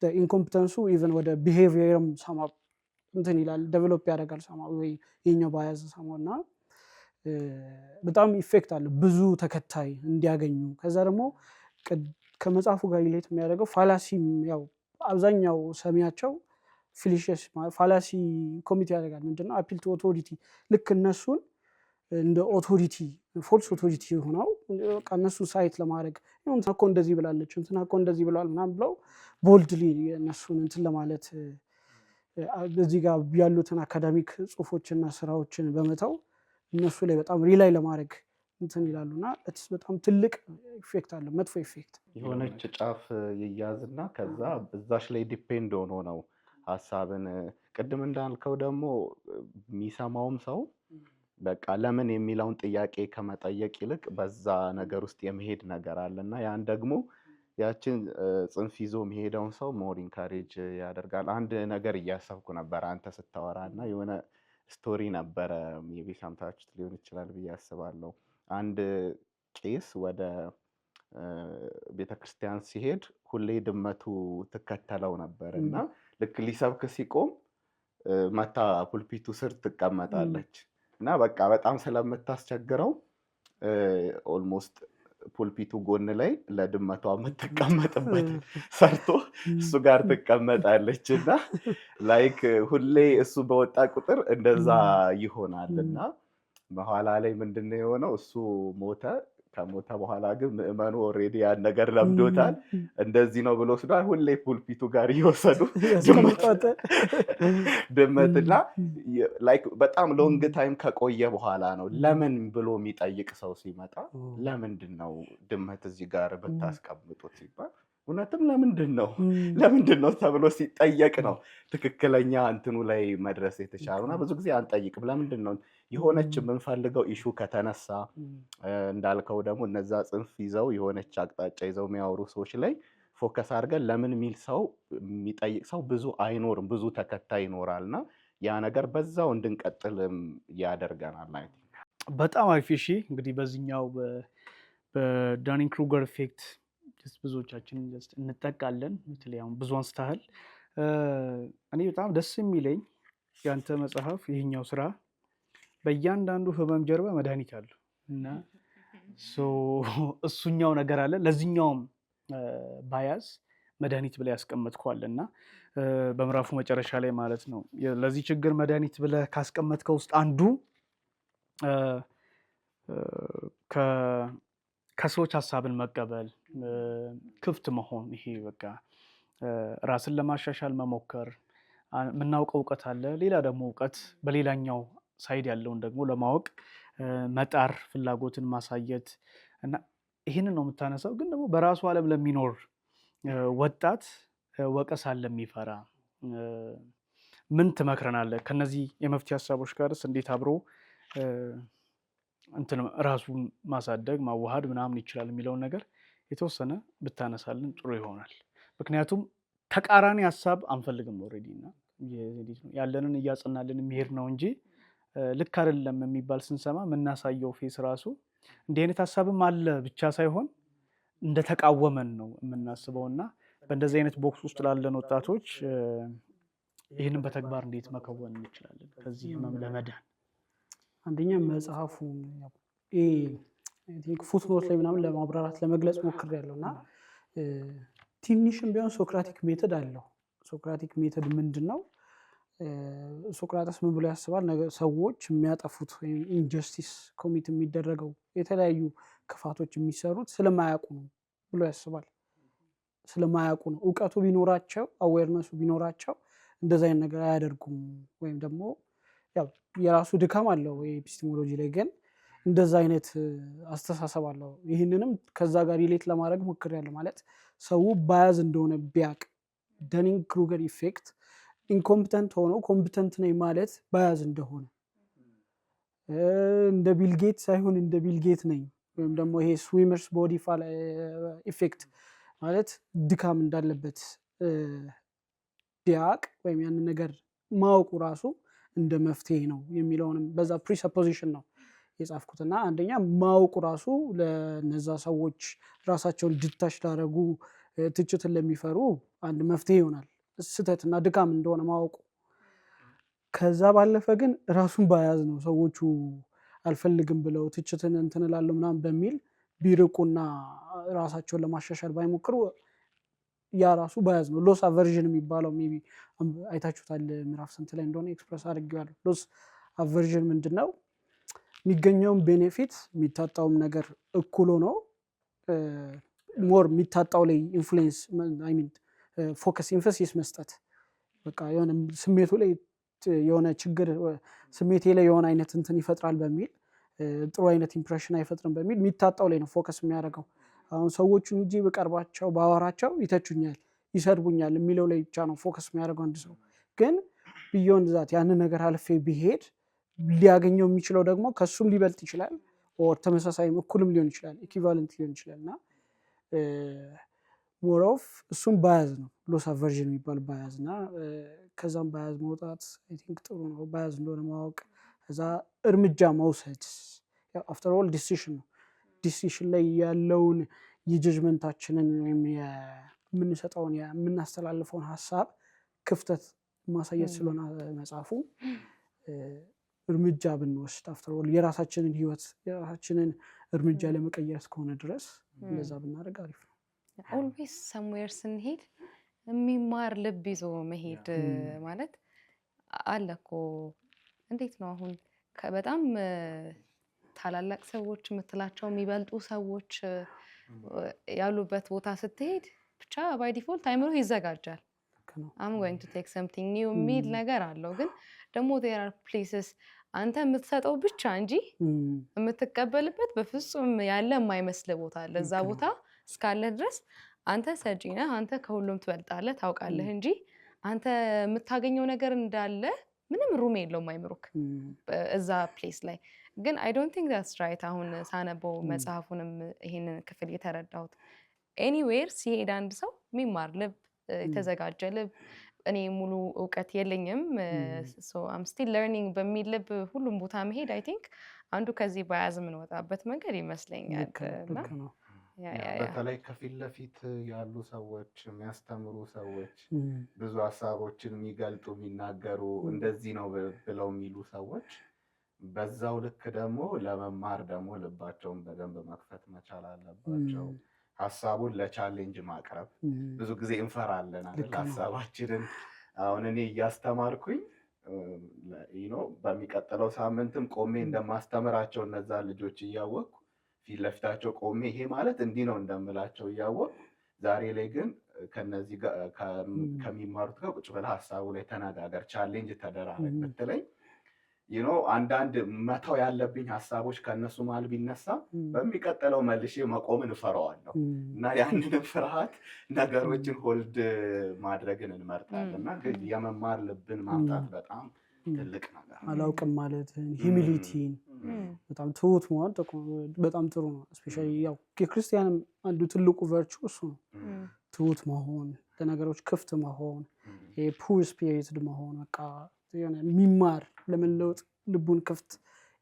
ኢንኮምፒተንሱ ኢቨን ወደ ቢሄቪየርም ሰማ እንትን ይላል፣ ዴቨሎፕ ያደርጋል ሰማ ወይ የኛው ባያዝ ሰማው እና በጣም ኢፌክት አለ ብዙ ተከታይ እንዲያገኙ። ከዛ ደግሞ ከመጽሐፉ ጋር ሪሌት የሚያደርገው ፋላሲም ያው አብዛኛው ሰሚያቸው ፊሊሽስ ፋላሲ ኮሚቴ ያደርጋል። ምንድነው አፒል ቱ ኦቶሪቲ፣ ልክ እነሱን እንደ ኦቶሪቲ ፎልስ ኦቶሪቲ ሆነው በቃ እነሱ ሳይት ለማድረግ እንትና እኮ እንደዚህ ብላለች እንትና እኮ እንደዚህ ብለዋል ምናምን ብለው ቦልድሊ እነሱን እንትን ለማለት እዚህ ጋር ያሉትን አካዳሚክ ጽሁፎችና ስራዎችን በመተው እነሱ ላይ በጣም ሪላይ ለማድረግ እንትን ይላሉና በጣም ትልቅ ኢፌክት አለ፣ መጥፎ ኢፌክት። የሆነች ጫፍ ይያዝና ከዛ እዛሽ ላይ ዲፔንድ ሆኖ ነው ሀሳብን ቅድም እንዳልከው ደግሞ የሚሰማውም ሰው በቃ ለምን የሚለውን ጥያቄ ከመጠየቅ ይልቅ በዛ ነገር ውስጥ የመሄድ ነገር አለና ያን ደግሞ ያችን ጽንፍ ይዞ የሚሄደውን ሰው ሞር ኢንካሬጅ ያደርጋል። አንድ ነገር እያሰብኩ ነበር አንተ ስታወራ እና የሆነ ስቶሪ ነበረ ሜቢ ሰምታችሁት ሊሆን ይችላል ብዬ አስባለሁ። አንድ ቄስ ወደ ቤተክርስቲያን ሲሄድ ሁሌ ድመቱ ትከተለው ነበር እና ልክ ሊሰብክ ሲቆም መታ ፑልፒቱ ስር ትቀመጣለች እና በቃ በጣም ስለምታስቸግረው ኦልሞስት ፑልፒቱ ጎን ላይ ለድመቷ የምትቀመጥበት ሰርቶ እሱ ጋር ትቀመጣለች እና ላይክ ሁሌ እሱ በወጣ ቁጥር እንደዛ ይሆናል እና በኋላ ላይ ምንድነው የሆነው? እሱ ሞተ። ከሞተ በኋላ ግን ምዕመኑ ኦልሬዲ ያን ነገር ለምዶታል። እንደዚህ ነው ብሎ ስሏል። ሁሌ ፑልፒቱ ጋር እየወሰዱ ድመትና ላይክ በጣም ሎንግ ታይም ከቆየ በኋላ ነው ለምን ብሎ የሚጠይቅ ሰው ሲመጣ ለምንድን ነው ድመት እዚህ ጋር ብታስቀምጡት ሲባል እውነትም ለምንድን ነው ተብሎ ሲጠየቅ ነው ትክክለኛ እንትኑ ላይ መድረስ የተቻለውና ብዙ ጊዜ አንጠይቅም። ለምንድን ነው የሆነች የምንፈልገው ኢሹ ከተነሳ እንዳልከው ደግሞ እነዛ ጽንፍ ይዘው የሆነች አቅጣጫ ይዘው የሚያወሩ ሰዎች ላይ ፎከስ አድርገን ለምን የሚል ሰው የሚጠይቅ ሰው ብዙ አይኖርም፣ ብዙ ተከታይ ይኖራልና ያ ነገር በዛው እንድንቀጥልም ያደርገናል። በጣም አሪፍ። እሺ እንግዲህ በዚህኛው በዳኒንግ ክሩገር ኢፌክት ብዙዎቻችን እንጠቃለን። በተለይ አሁን ብዙ አንስተሃል። እኔ በጣም ደስ የሚለኝ ያንተ መጽሐፍ ይሄኛው ስራ በእያንዳንዱ ህመም ጀርባ መድኃኒት አለው እና እሱኛው ነገር አለ። ለዚህኛውም ባያዝ መድኃኒት ብለህ ያስቀመጥከዋል እና በምዕራፉ መጨረሻ ላይ ማለት ነው ለዚህ ችግር መድኃኒት ብለህ ካስቀመጥከው ውስጥ አንዱ ከሰዎች ሀሳብን መቀበል፣ ክፍት መሆን፣ ይሄ በቃ ራስን ለማሻሻል መሞከር። የምናውቀው እውቀት አለ፣ ሌላ ደግሞ እውቀት በሌላኛው ሳይድ ያለውን ደግሞ ለማወቅ መጣር፣ ፍላጎትን ማሳየት እና ይህንን ነው የምታነሳው። ግን ደግሞ በራሱ ዓለም ለሚኖር ወጣት ወቀሳን ለሚፈራ ምን ትመክረናለህ? ከነዚህ የመፍትሄ ሀሳቦች ጋርስ እንዴት አብሮ ራሱን ማሳደግ ማዋሃድ ምናምን ይችላል የሚለውን ነገር የተወሰነ ብታነሳልን ጥሩ ይሆናል። ምክንያቱም ተቃራኒ ሀሳብ አንፈልግም። ኦልሬዲ እና ያለንን እያጸናልን የሚሄድ ነው እንጂ ልክ አይደለም የሚባል ስንሰማ የምናሳየው ፌስ ራሱ እንዲህ አይነት ሀሳብም አለ ብቻ ሳይሆን እንደተቃወመን ነው የምናስበው። እና በእንደዚህ አይነት ቦክስ ውስጥ ላለን ወጣቶች ይህንን በተግባር እንዴት መከወን እንችላለን ከዚህ ህመም ለመዳን? አንደኛ መጽሐፉ ፉትኖት ላይ ምናምን ለማብራራት ለመግለጽ ሞክሬያለሁ እና ትንሽም ቢሆን ሶክራቲክ ሜተድ አለው። ሶክራቲክ ሜተድ ምንድን ነው? ሶቅራጠስ ምን ብሎ ያስባል? ሰዎች የሚያጠፉት ወይም ኢንጀስቲስ ኮሚት የሚደረገው የተለያዩ ክፋቶች የሚሰሩት ስለማያውቁ ነው ብሎ ያስባል። ስለማያውቁ ነው። እውቀቱ ቢኖራቸው አዌርነሱ ቢኖራቸው እንደዛ አይነት ነገር አያደርጉም ወይም ደግሞ ያው የራሱ ድካም አለው ኤፒስቴሞሎጂ ላይ ግን እንደዛ አይነት አስተሳሰብ አለው። ይህንንም ከዛ ጋር ሪሌት ለማድረግ ሞክሬያለሁ። ማለት ሰው ባያዝ እንደሆነ ቢያቅ ደኒንግ ክሩገር ኢፌክት ኢንኮምፒተንት ሆኖ ኮምፒተንት ነኝ ማለት ባያዝ እንደሆነ እንደ ቢልጌት ሳይሆን እንደ ቢልጌት ነኝ ወይም ደግሞ ይሄ ስዊመርስ ቦዲ ፋል ኢፌክት ማለት ድካም እንዳለበት ቢያቅ ወይም ያንን ነገር ማወቁ ራሱ እንደ መፍትሄ ነው የሚለውንም በዛ ፕሪሰፖዚሽን ነው የጻፍኩትና አንደኛ ማወቁ ራሱ ለነዛ ሰዎች ራሳቸውን ድታሽ ላደረጉ ትችትን ለሚፈሩ አንድ መፍትሄ ይሆናል ስህተትና ድካም እንደሆነ ማወቁ። ከዛ ባለፈ ግን ራሱን ባያዝ ነው ሰዎቹ አልፈልግም ብለው ትችትን እንትን እላለሁ ምናምን በሚል ቢርቁና ራሳቸውን ለማሻሻል ባይሞክሩ ያ ራሱ ባያዝ ነው። ሎስ አቨርዥን የሚባለው ሜይ ቢ አይታችሁታል ምዕራፍ ስንት ላይ እንደሆነ ኤክስፕረስ አድርጌዋለሁ። ሎስ አቨርዥን ምንድነው? የሚገኘውም ቤኔፊት የሚታጣውም ነገር እኩል ሆኖ ሞር የሚታጣው ላይ ኢንፍሉዌንስ አይ ሚን ፎከስ ኢንፈሲስ መስጠት በቃ የሆነ ስሜቱ ላይ የሆነ ችግር ስሜቴ ላይ የሆነ አይነት እንትን ይፈጥራል በሚል ጥሩ አይነት ኢምፕሬሽን አይፈጥርም በሚል የሚታጣው ላይ ነው ፎከስ የሚያደርገው። አሁን ሰዎቹን እንጂ በቀርባቸው ባወራቸው ይተቹኛል ይሰድቡኛል የሚለው ላይ ብቻ ነው ፎከስ የሚያደርገው አንድ ሰው። ግን ቢዮንድ ዛት ያንን ነገር አልፌ ቢሄድ ሊያገኘው የሚችለው ደግሞ ከሱም ሊበልጥ ይችላል ኦር ተመሳሳይም እኩልም ሊሆን ይችላል ኢኩቫለንት ሊሆን ይችላል። እና ሞር ኦፍ እሱም ባያዝ ነው ሎስ አቨርዥን የሚባል ባያዝ እና ከዛም ባያዝ መውጣት አይ ቲንክ ጥሩ ነው። ባያዝ እንደሆነ ማወቅ ከዛ እርምጃ መውሰድ አፍተር ኦል ዲሲሽን ነው። ዲሲሽን ላይ ያለውን የጀጅመንታችንን ወይም የምንሰጠውን የምናስተላልፈውን ሀሳብ ክፍተት ማሳየት ስለሆነ መጽሐፉ እርምጃ ብንወስድ አፍተር ኦል የራሳችንን ህይወት የራሳችንን እርምጃ ለመቀየር እስከሆነ ድረስ እንደዛ ብናደርግ አሪፍ ነው። ኦልዌይስ ሰምዌር ስንሄድ የሚማር ልብ ይዞ መሄድ ማለት አለ እኮ። እንዴት ነው አሁን በጣም ታላላቅ ሰዎች የምትላቸው የሚበልጡ ሰዎች ያሉበት ቦታ ስትሄድ ብቻ ባይ ዲፎልት አይምሮ ይዘጋጃል። I'm going to take something new የሚል ነገር አለው። ግን ደግሞ there are places አንተ የምትሰጠው ብቻ እንጂ የምትቀበልበት በፍጹም ያለ የማይመስል ቦታ አለ። እዛ ቦታ እስካለ ድረስ አንተ ሰጪ ነህ፣ አንተ ከሁሉም ትበልጣለህ ታውቃለህ እንጂ አንተ የምታገኘው ነገር እንዳለ ምንም ሩም የለውም አይምሮክ እዛ ፕሌስ ላይ። ግን I don't think that's right። አሁን ሳነበው መጽሐፉንም ይሄንን ክፍል የተረዳሁት ኤኒዌር ሲሄድ አንድ ሰው የሚማር ልብ የተዘጋጀ ልብ እኔ ሙሉ እውቀት የለኝም so I'm still learning በሚል ልብ ሁሉም ቦታ መሄድ I think አንዱ ከዚህ ባያዝ የምንወጣበት መንገድ ይመስለኛል። በተለይ ከፊት ለፊት ያሉ ሰዎች የሚያስተምሩ ሰዎች ብዙ ሀሳቦችን የሚገልጡ የሚናገሩ እንደዚህ ነው ብለው የሚሉ ሰዎች በዛው ልክ ደግሞ ለመማር ደግሞ ልባቸውን በደንብ መክፈት መቻል አለባቸው። ሀሳቡን ለቻሌንጅ ማቅረብ ብዙ ጊዜ እንፈራለን አይደል? ሀሳባችንን አሁን እኔ እያስተማርኩኝ በሚቀጥለው ሳምንትም ቆሜ እንደማስተምራቸው እነዛ ልጆች እያወቅኩ ፊት ለፊታቸው ቆሜ ይሄ ማለት እንዲህ ነው እንደምላቸው እያወቅኩ ዛሬ ላይ ግን ከነዚህ ከሚማሩት ጋር ቁጭ ብለህ ሀሳቡ ላይ ተነጋገር ቻሌንጅ ተደራረግ ብትለኝ አንዳንድ መተው ያለብኝ ሀሳቦች ከነሱ መሀል ቢነሳ በሚቀጥለው መልሼ መቆምን እፈራዋለሁ እና ያንን ፍርሃት ነገሮችን ሆልድ ማድረግን እንመርጣለን። እና የመማር ልብን ማምጣት በጣም ትልቅ ነገር። አላውቅም ማለት ሂሚሊቲን በጣም ትሁት መሆን በጣም ጥሩ ነው። እስፔሻሊ ያው የክርስቲያንም አንዱ ትልቁ ቨርቹ እሱ ነው። ትሁት መሆን፣ ለነገሮች ክፍት መሆን፣ ፑር ስፒሪትድ መሆን በቃ የሆነ የሚማር ለመለወጥ ልቡን ክፍት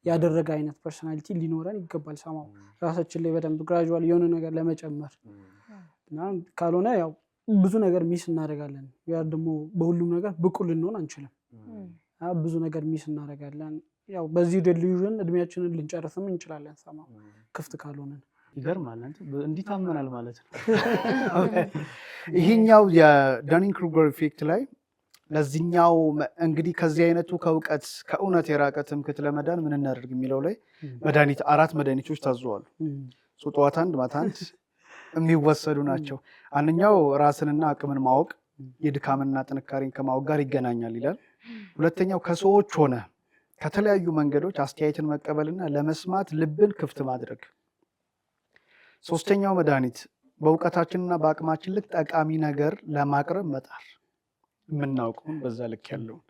ያደረገ አይነት ፐርሶናሊቲ ሊኖረን ይገባል። ሰማው ራሳችን ላይ በደንብ ግራጁዋል የሆነ ነገር ለመጨመር እና ካልሆነ ያው ብዙ ነገር ሚስ እናደርጋለን። ያ ደግሞ በሁሉም ነገር ብቁ ልንሆን አንችልም። ብዙ ነገር ሚስ እናደርጋለን። ያው በዚህ ዴሉዥን እድሜያችንን ልንጨርስም እንችላለን። ሰማው ክፍት ካልሆነ ይገርማል። እንዲህ ታመናል ማለት ነው። ይሄኛው የዳኒንግ ክሩገር ኢፌክት ላይ ለዚህኛው እንግዲህ ከዚህ አይነቱ ከእውቀት ከእውነት የራቀ ትምክህት ለመዳን ምን እናደርግ የሚለው ላይ አራት መድኃኒቶች ታዘዋሉ። ጠዋት አንድ ማታ አንድ የሚወሰዱ ናቸው። አንደኛው ራስንና አቅምን ማወቅ የድካምና ጥንካሬን ከማወቅ ጋር ይገናኛል ይላል። ሁለተኛው ከሰዎች ሆነ ከተለያዩ መንገዶች አስተያየትን መቀበልና ለመስማት ልብን ክፍት ማድረግ። ሶስተኛው መድኃኒት በእውቀታችንና በአቅማችን ልክ ጠቃሚ ነገር ለማቅረብ መጣር፣ የምናውቀውን በዛ ልክ ያለውን።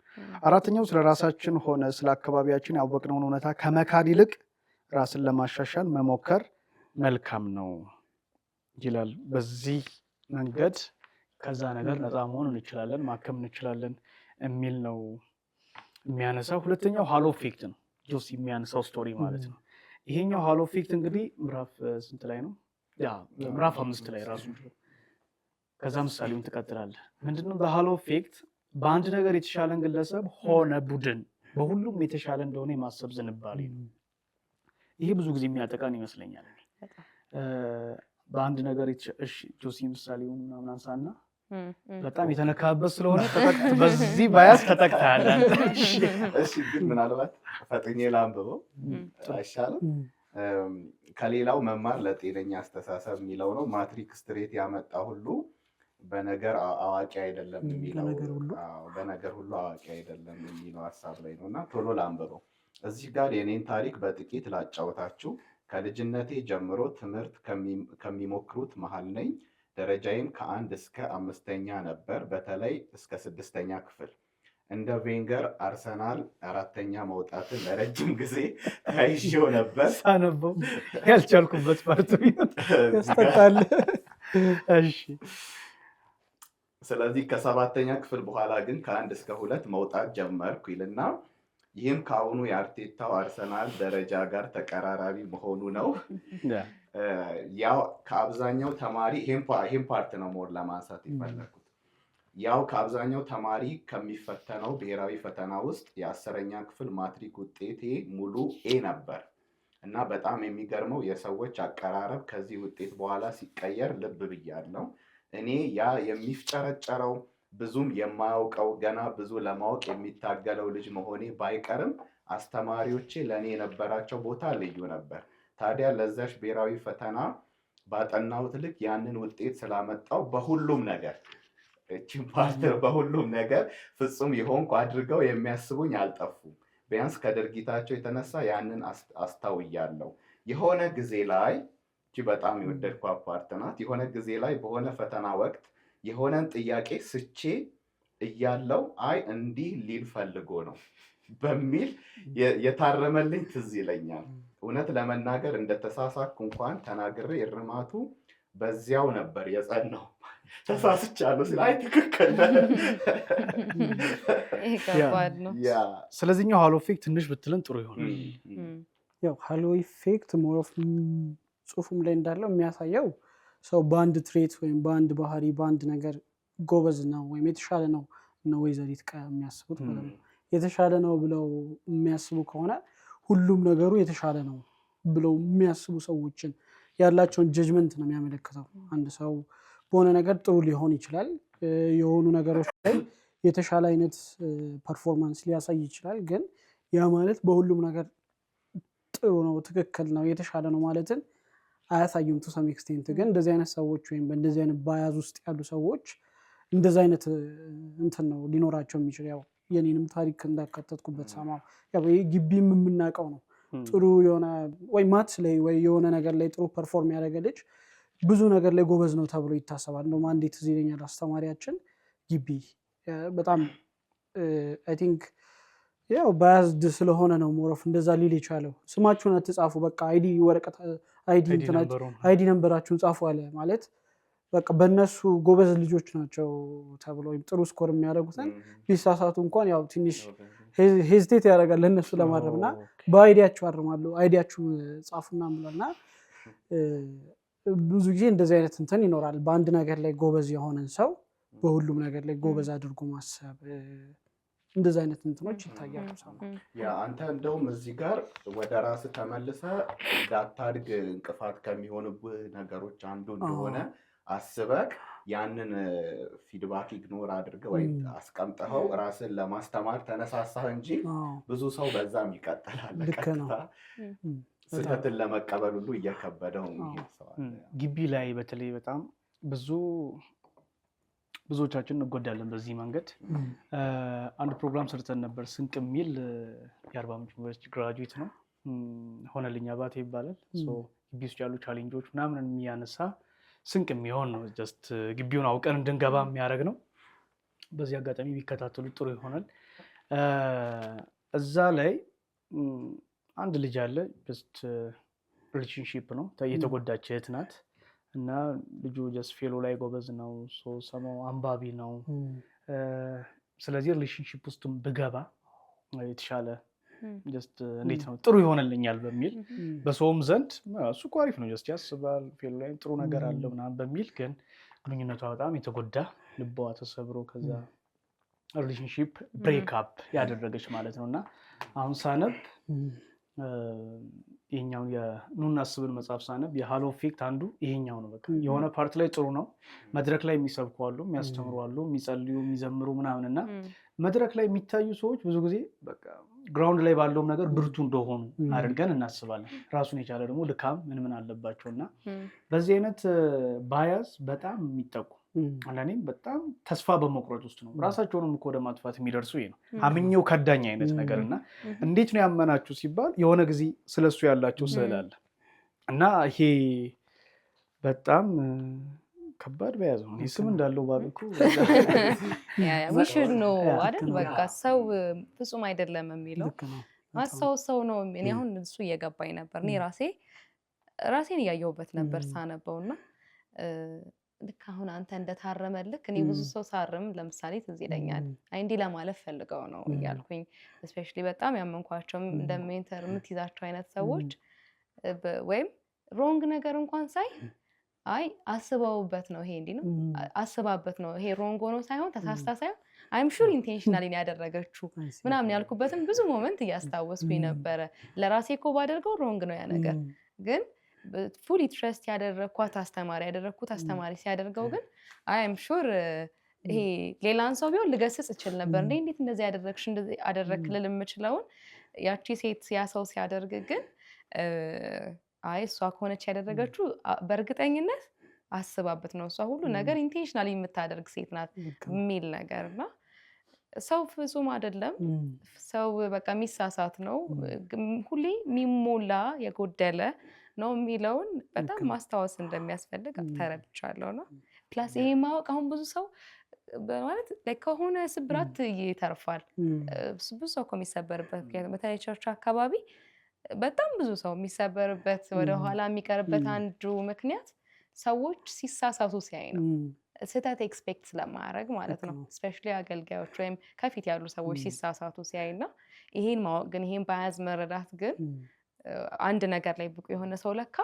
አራተኛው ስለ ራሳችን ሆነ ስለ አካባቢያችን ያወቅነውን እውነታ ከመካድ ይልቅ ራስን ለማሻሻል መሞከር መልካም ነው ይላል። በዚህ መንገድ ከዛ ነገር ነፃ መሆን እንችላለን፣ ማከም እንችላለን የሚል ነው የሚያነሳው። ሁለተኛው ሃሎ ኢፌክት ነው፣ ጆሲ የሚያነሳው ስቶሪ ማለት ነው። ይሄኛው ሃሎ ኢፌክት እንግዲህ ምዕራፍ ስንት ላይ ነው? ምዕራፍ 5 ላይ ራሱ። ከዛ ምሳሌውን ትቀጥላለህ። ምንድነው በሃሎ ኢፌክት? በአንድ ነገር የተሻለን ግለሰብ ሆነ ቡድን በሁሉም የተሻለ እንደሆነ የማሰብ ዝንባሌ ነው። ይሄ ብዙ ጊዜ የሚያጠቃን ይመስለኛል። በአንድ ነገር እሺ፣ ጆሲ ምሳሌውን ምናምን አንሳና በጣም የተነካበት ስለሆነ በዚህ ባያስ ተጠቅተሃል። እሺ፣ ግን ምናልባት ፈጥኜ ላንብበው አይሻልም? ከሌላው መማር ለጤነኛ አስተሳሰብ የሚለው ነው። ማትሪክ ስትሬት ያመጣ ሁሉ በነገር አዋቂ አይደለም የሚለው፣ በነገር ሁሉ አዋቂ አይደለም የሚለው ሀሳብ ላይ ነው እና ቶሎ ላንብበው። እዚህ ጋር የኔን ታሪክ በጥቂት ላጫወታችሁ። ከልጅነቴ ጀምሮ ትምህርት ከሚሞክሩት መሀል ነኝ። ደረጃዬም ከ1 እስከ 5ኛ ነበር፣ በተለይ እስከ 6ኛ ክፍል። እንደ ቬንገር አርሰናል 4ኛ መውጣትን ለረጅም ጊዜ ተያይዤው ነበር። ሳነበው ያልቻልኩበት ፓርት ያስጠቃል። እሺ። ስለዚህ ከ7ኛ ክፍል በኋላ ግን ከ1 እስከ 2 መውጣት ጀመርኩ ይልና ይህም ከአሁኑ የአርቴታው አርሰናል ደረጃ ጋር ተቀራራቢ መሆኑ ነው። ያው ከአብዛኛው ተማሪ ይሄን ፓርት ነው ሞር ለማንሳት የፈለኩት። ያው ከአብዛኛው ተማሪ ከሚፈተነው ብሔራዊ ፈተና ውስጥ የ10ኛ ክፍል ማትሪክ ውጤቴ ሙሉ ኤ ነበር እና በጣም የሚገርመው የሰዎች አቀራረብ ከዚህ ውጤት በኋላ ሲቀየር ልብ ብያለሁ። እኔ ያ የሚፍጨረጨረው ብዙም የማያውቀው ገና ብዙ ለማወቅ የሚታገለው ልጅ መሆኔ ባይቀርም አስተማሪዎቼ ለእኔ የነበራቸው ቦታ ልዩ ነበር። ታዲያ ለዛሽ ብሔራዊ ፈተና ባጠናሁት ልክ ያንን ውጤት ስላመጣው በሁሉም ነገር በሁሉም ነገር ፍጹም የሆንኩ አድርገው የሚያስቡኝ አልጠፉም። ቢያንስ ከድርጊታቸው የተነሳ ያንን አስታውያለሁ። የሆነ ጊዜ ላይ በጣም የወደድኳት ፓርት ናት። የሆነ ጊዜ ላይ በሆነ ፈተና ወቅት የሆነን ጥያቄ ስቼ እያለው አይ እንዲህ ሊል ፈልጎ ነው በሚል የታረመልኝ ትዝ ይለኛል። እውነት ለመናገር እንደተሳሳትኩ እንኳን ተናግሬ እርማቱ በዚያው ነበር የጸናው። ተሳስቻለሁ ሲል አይ ትክክል ነው። ስለዚህኛው ሃሎ ኢፌክት ትንሽ ብትለን ጥሩ ይሆናል። ያው ሃሎ ኢፌክት ሞር ኦፍ ጽሁፉም ላይ እንዳለው የሚያሳየው ሰው በአንድ ትሬት ወይም በአንድ ባህሪ በአንድ ነገር ጎበዝ ነው ወይም የተሻለ ነው ነው ወይዘሪት የሚያስቡት ማለት ነው። የተሻለ ነው ብለው የሚያስቡ ከሆነ ሁሉም ነገሩ የተሻለ ነው ብለው የሚያስቡ ሰዎችን ያላቸውን ጀጅመንት ነው የሚያመለክተው። አንድ ሰው በሆነ ነገር ጥሩ ሊሆን ይችላል፣ የሆኑ ነገሮች ላይ የተሻለ አይነት ፐርፎርማንስ ሊያሳይ ይችላል። ግን ያ ማለት በሁሉም ነገር ጥሩ ነው፣ ትክክል ነው፣ የተሻለ ነው ማለትን አያሳዩም። ቱ ሰም ኤክስቴንት ግን እንደዚህ አይነት ሰዎች ወይም በእንደዚህ አይነት ባያዝ ውስጥ ያሉ ሰዎች እንደዚህ አይነት እንትን ነው ሊኖራቸው የሚችል። ያው የኔንም ታሪክ እንዳካተትኩበት ሰማው ግቢም የምናውቀው ነው። ጥሩ የሆነ ወይ ማትስ ላይ ወይ የሆነ ነገር ላይ ጥሩ ፐርፎርም ያደረገ ልጅ ብዙ ነገር ላይ ጎበዝ ነው ተብሎ ይታሰባል። እንደውም አንዴ ትዝ ይለኛል አስተማሪያችን ግቢ በጣም አይ ቲንክ ያው ባያዝድ ስለሆነ ነው ሞሮፍ እንደዛ ሊል የቻለው። ስማችሁን አትጻፉ፣ በቃ አይዲ ወረቀት አይዲ ነንበራችሁን ጻፉ አለ። ማለት በቃ በእነሱ ጎበዝ ልጆች ናቸው ተብሎ ወይም ጥሩ ስኮር የሚያደርጉትን ቢሳሳቱ እንኳን ያው ትንሽ ሄዚቴት ያደርጋል ለእነሱ ለማድረግ እና በአይዲያችሁ አርማሉ፣ አይዲያችሁ ጻፉና ብለና ብዙ ጊዜ እንደዚህ አይነት እንትን ይኖራል። በአንድ ነገር ላይ ጎበዝ የሆነን ሰው በሁሉም ነገር ላይ ጎበዝ አድርጎ ማሰብ፣ እንደዚህ አይነት እንትኖች ይታያሉ። አንተ እንደውም እዚህ ጋር ወደ ራስ ተመልሰ እንዳታድግ እንቅፋት ከሚሆንብህ ነገሮች አንዱ እንደሆነ አስበህ ያንን ፊድባክ ኢግኖር አድርገህ ወይም አስቀምጠኸው ራስን ለማስተማር ተነሳሳህ እንጂ ብዙ ሰው በዛም ይቀጥላል። ቀጥታ ስህተትን ለመቀበል ሁሉ እየከበደው ግቢ ላይ በተለይ በጣም ብዙ ብዙዎቻችን እንጎዳለን በዚህ መንገድ። አንድ ፕሮግራም ሰርተን ነበር፣ ስንቅ የሚል የአርባ ምንጭ ዩኒቨርሲቲ ግራጁዌት ነው ሆነልኝ አባቴ ይባላል። ግቢ ውስጥ ያሉ ቻሌንጆች ምናምን የሚያነሳ ስንቅ የሚሆን ነው። ጀስት ግቢውን አውቀን እንድንገባ የሚያደርግ ነው። በዚህ አጋጣሚ ቢከታተሉ ጥሩ ይሆናል። እዛ ላይ አንድ ልጅ አለ፣ ጀስት ሪሌሽንሺፕ ነው፣ የተጎዳች እህት ናት እና ልጁ ጀስት ፌሎ ላይ ጎበዝ ነው፣ ሰማው አንባቢ ነው። ስለዚህ ሪሌሽንሺፕ ውስጥም ብገባ የተሻለ ጀስት እንዴት ነው ጥሩ ይሆንልኛል በሚል በሰውም ዘንድ እሱ እኮ አሪፍ ነው ጀስት ያስባል፣ ፌሎ ላይ ጥሩ ነገር አለው ምናምን በሚል ግን ግንኙነቷ በጣም የተጎዳ ልቧ ተሰብሮ ከዛ ሪሌሽንሺፕ ብሬክ አፕ ያደረገች ማለት ነው። እና አሁን ሳነብ ይሄኛውን የኑና አስብን መጽሐፍ ሳነብ የሃሎ ኢፌክት አንዱ ይሄኛው ነው። በቃ የሆነ ፓርት ላይ ጥሩ ነው፣ መድረክ ላይ የሚሰብኩ አሉ፣ የሚያስተምሩ አሉ፣ የሚጸልዩ የሚዘምሩ ምናምን እና መድረክ ላይ የሚታዩ ሰዎች ብዙ ጊዜ በቃ ግራውንድ ላይ ባለውም ነገር ብርቱ እንደሆኑ አድርገን እናስባለን። ራሱን የቻለ ደግሞ ልካም ምን አለባቸው እና በዚህ አይነት ባያዝ በጣም የሚጠቁ አንዳንዴም በጣም ተስፋ በመቁረጥ ውስጥ ነው ራሳቸውንም እኮ ወደ ማጥፋት የሚደርሱ ይሄ ነው አምኜው ከዳኝ አይነት ነገር እና እንዴት ነው ያመናችሁ ሲባል የሆነ ጊዜ ስለሱ ያላቸው ስዕል አለ እና ይሄ በጣም ከባድ በያዝ ነው። ስም እንዳለው ባልኩ ዊሽድ ነው አይደል? በቃ ሰው ፍጹም አይደለም የሚለው ሰው ነው። እኔ አሁን እሱ እየገባኝ ነበር። እኔ ራሴን እያየሁበት ነበር ሳነበውና ልክ አሁን አንተ እንደታረመልክ እኔ ብዙ ሰው ሳርም ለምሳሌ ትዝ ይለኛል አይ እንዲህ ለማለፍ ፈልገው ነው እያልኩኝ ስፔሻሊ በጣም ያመንኳቸው እንደ ሜንተር የምትይዛቸው አይነት ሰዎች ወይም ሮንግ ነገር እንኳን ሳይ አይ አስበውበት ነው ይሄ እንዲህ ነው አስባበት ነው ይሄ ሮንግ ሆኖ ሳይሆን ተሳስታ ሳይሆን አይም ሹር ኢንቴንሽናሊ ነው ያደረገችው ምናምን ያልኩበትን ብዙ ሞመንት እያስታወስኩኝ ነበረ። ለራሴ እኮ ባደርገው ሮንግ ነው ያ ነገር ግን ፉሊ ትረስት ያደረኩት አስተማሪ ሲያደርገው ግን አይም ሹር ይሄ ሌላን ሰው ቢሆን ልገስጽ እችል ነበር እንዴት እንደዚህ ያደረግሽ እንደዚህ አደረክ ልል የምችለውን ያቺ ሴት ያ ሰው ሲያደርግ ግን አይ እሷ ከሆነች ያደረገችው በእርግጠኝነት አስባበት ነው እሷ ሁሉ ነገር ኢንቴንሽናሊ የምታደርግ ሴት ናት የሚል ነገር እና ሰው ፍጹም አይደለም፣ ሰው በቃ የሚሳሳት ነው፣ ሁሌ የሚሞላ የጎደለ ነው የሚለውን በጣም ማስታወስ እንደሚያስፈልግ ተረድቻለሁ ነው። ፕላስ ይሄ ማወቅ አሁን ብዙ ሰው ማለት ከሆነ ስብራት ይተርፋል። ብዙ ሰው የሚሰበርበት በተለይ ቸርች አካባቢ በጣም ብዙ ሰው የሚሰበርበት ወደኋላ የሚቀርበት አንዱ ምክንያት ሰዎች ሲሳሳቱ ሲያይ ነው። ስህተት ኤክስፔክት ስለማያደርግ ማለት ነው። ስፔሻሊ አገልጋዮች ወይም ከፊት ያሉ ሰዎች ሲሳሳቱ ሲያይና ይሄን ማወቅ ግን ይሄን ባያዝ መረዳት ግን አንድ ነገር ላይ ብቁ የሆነ ሰው ለካ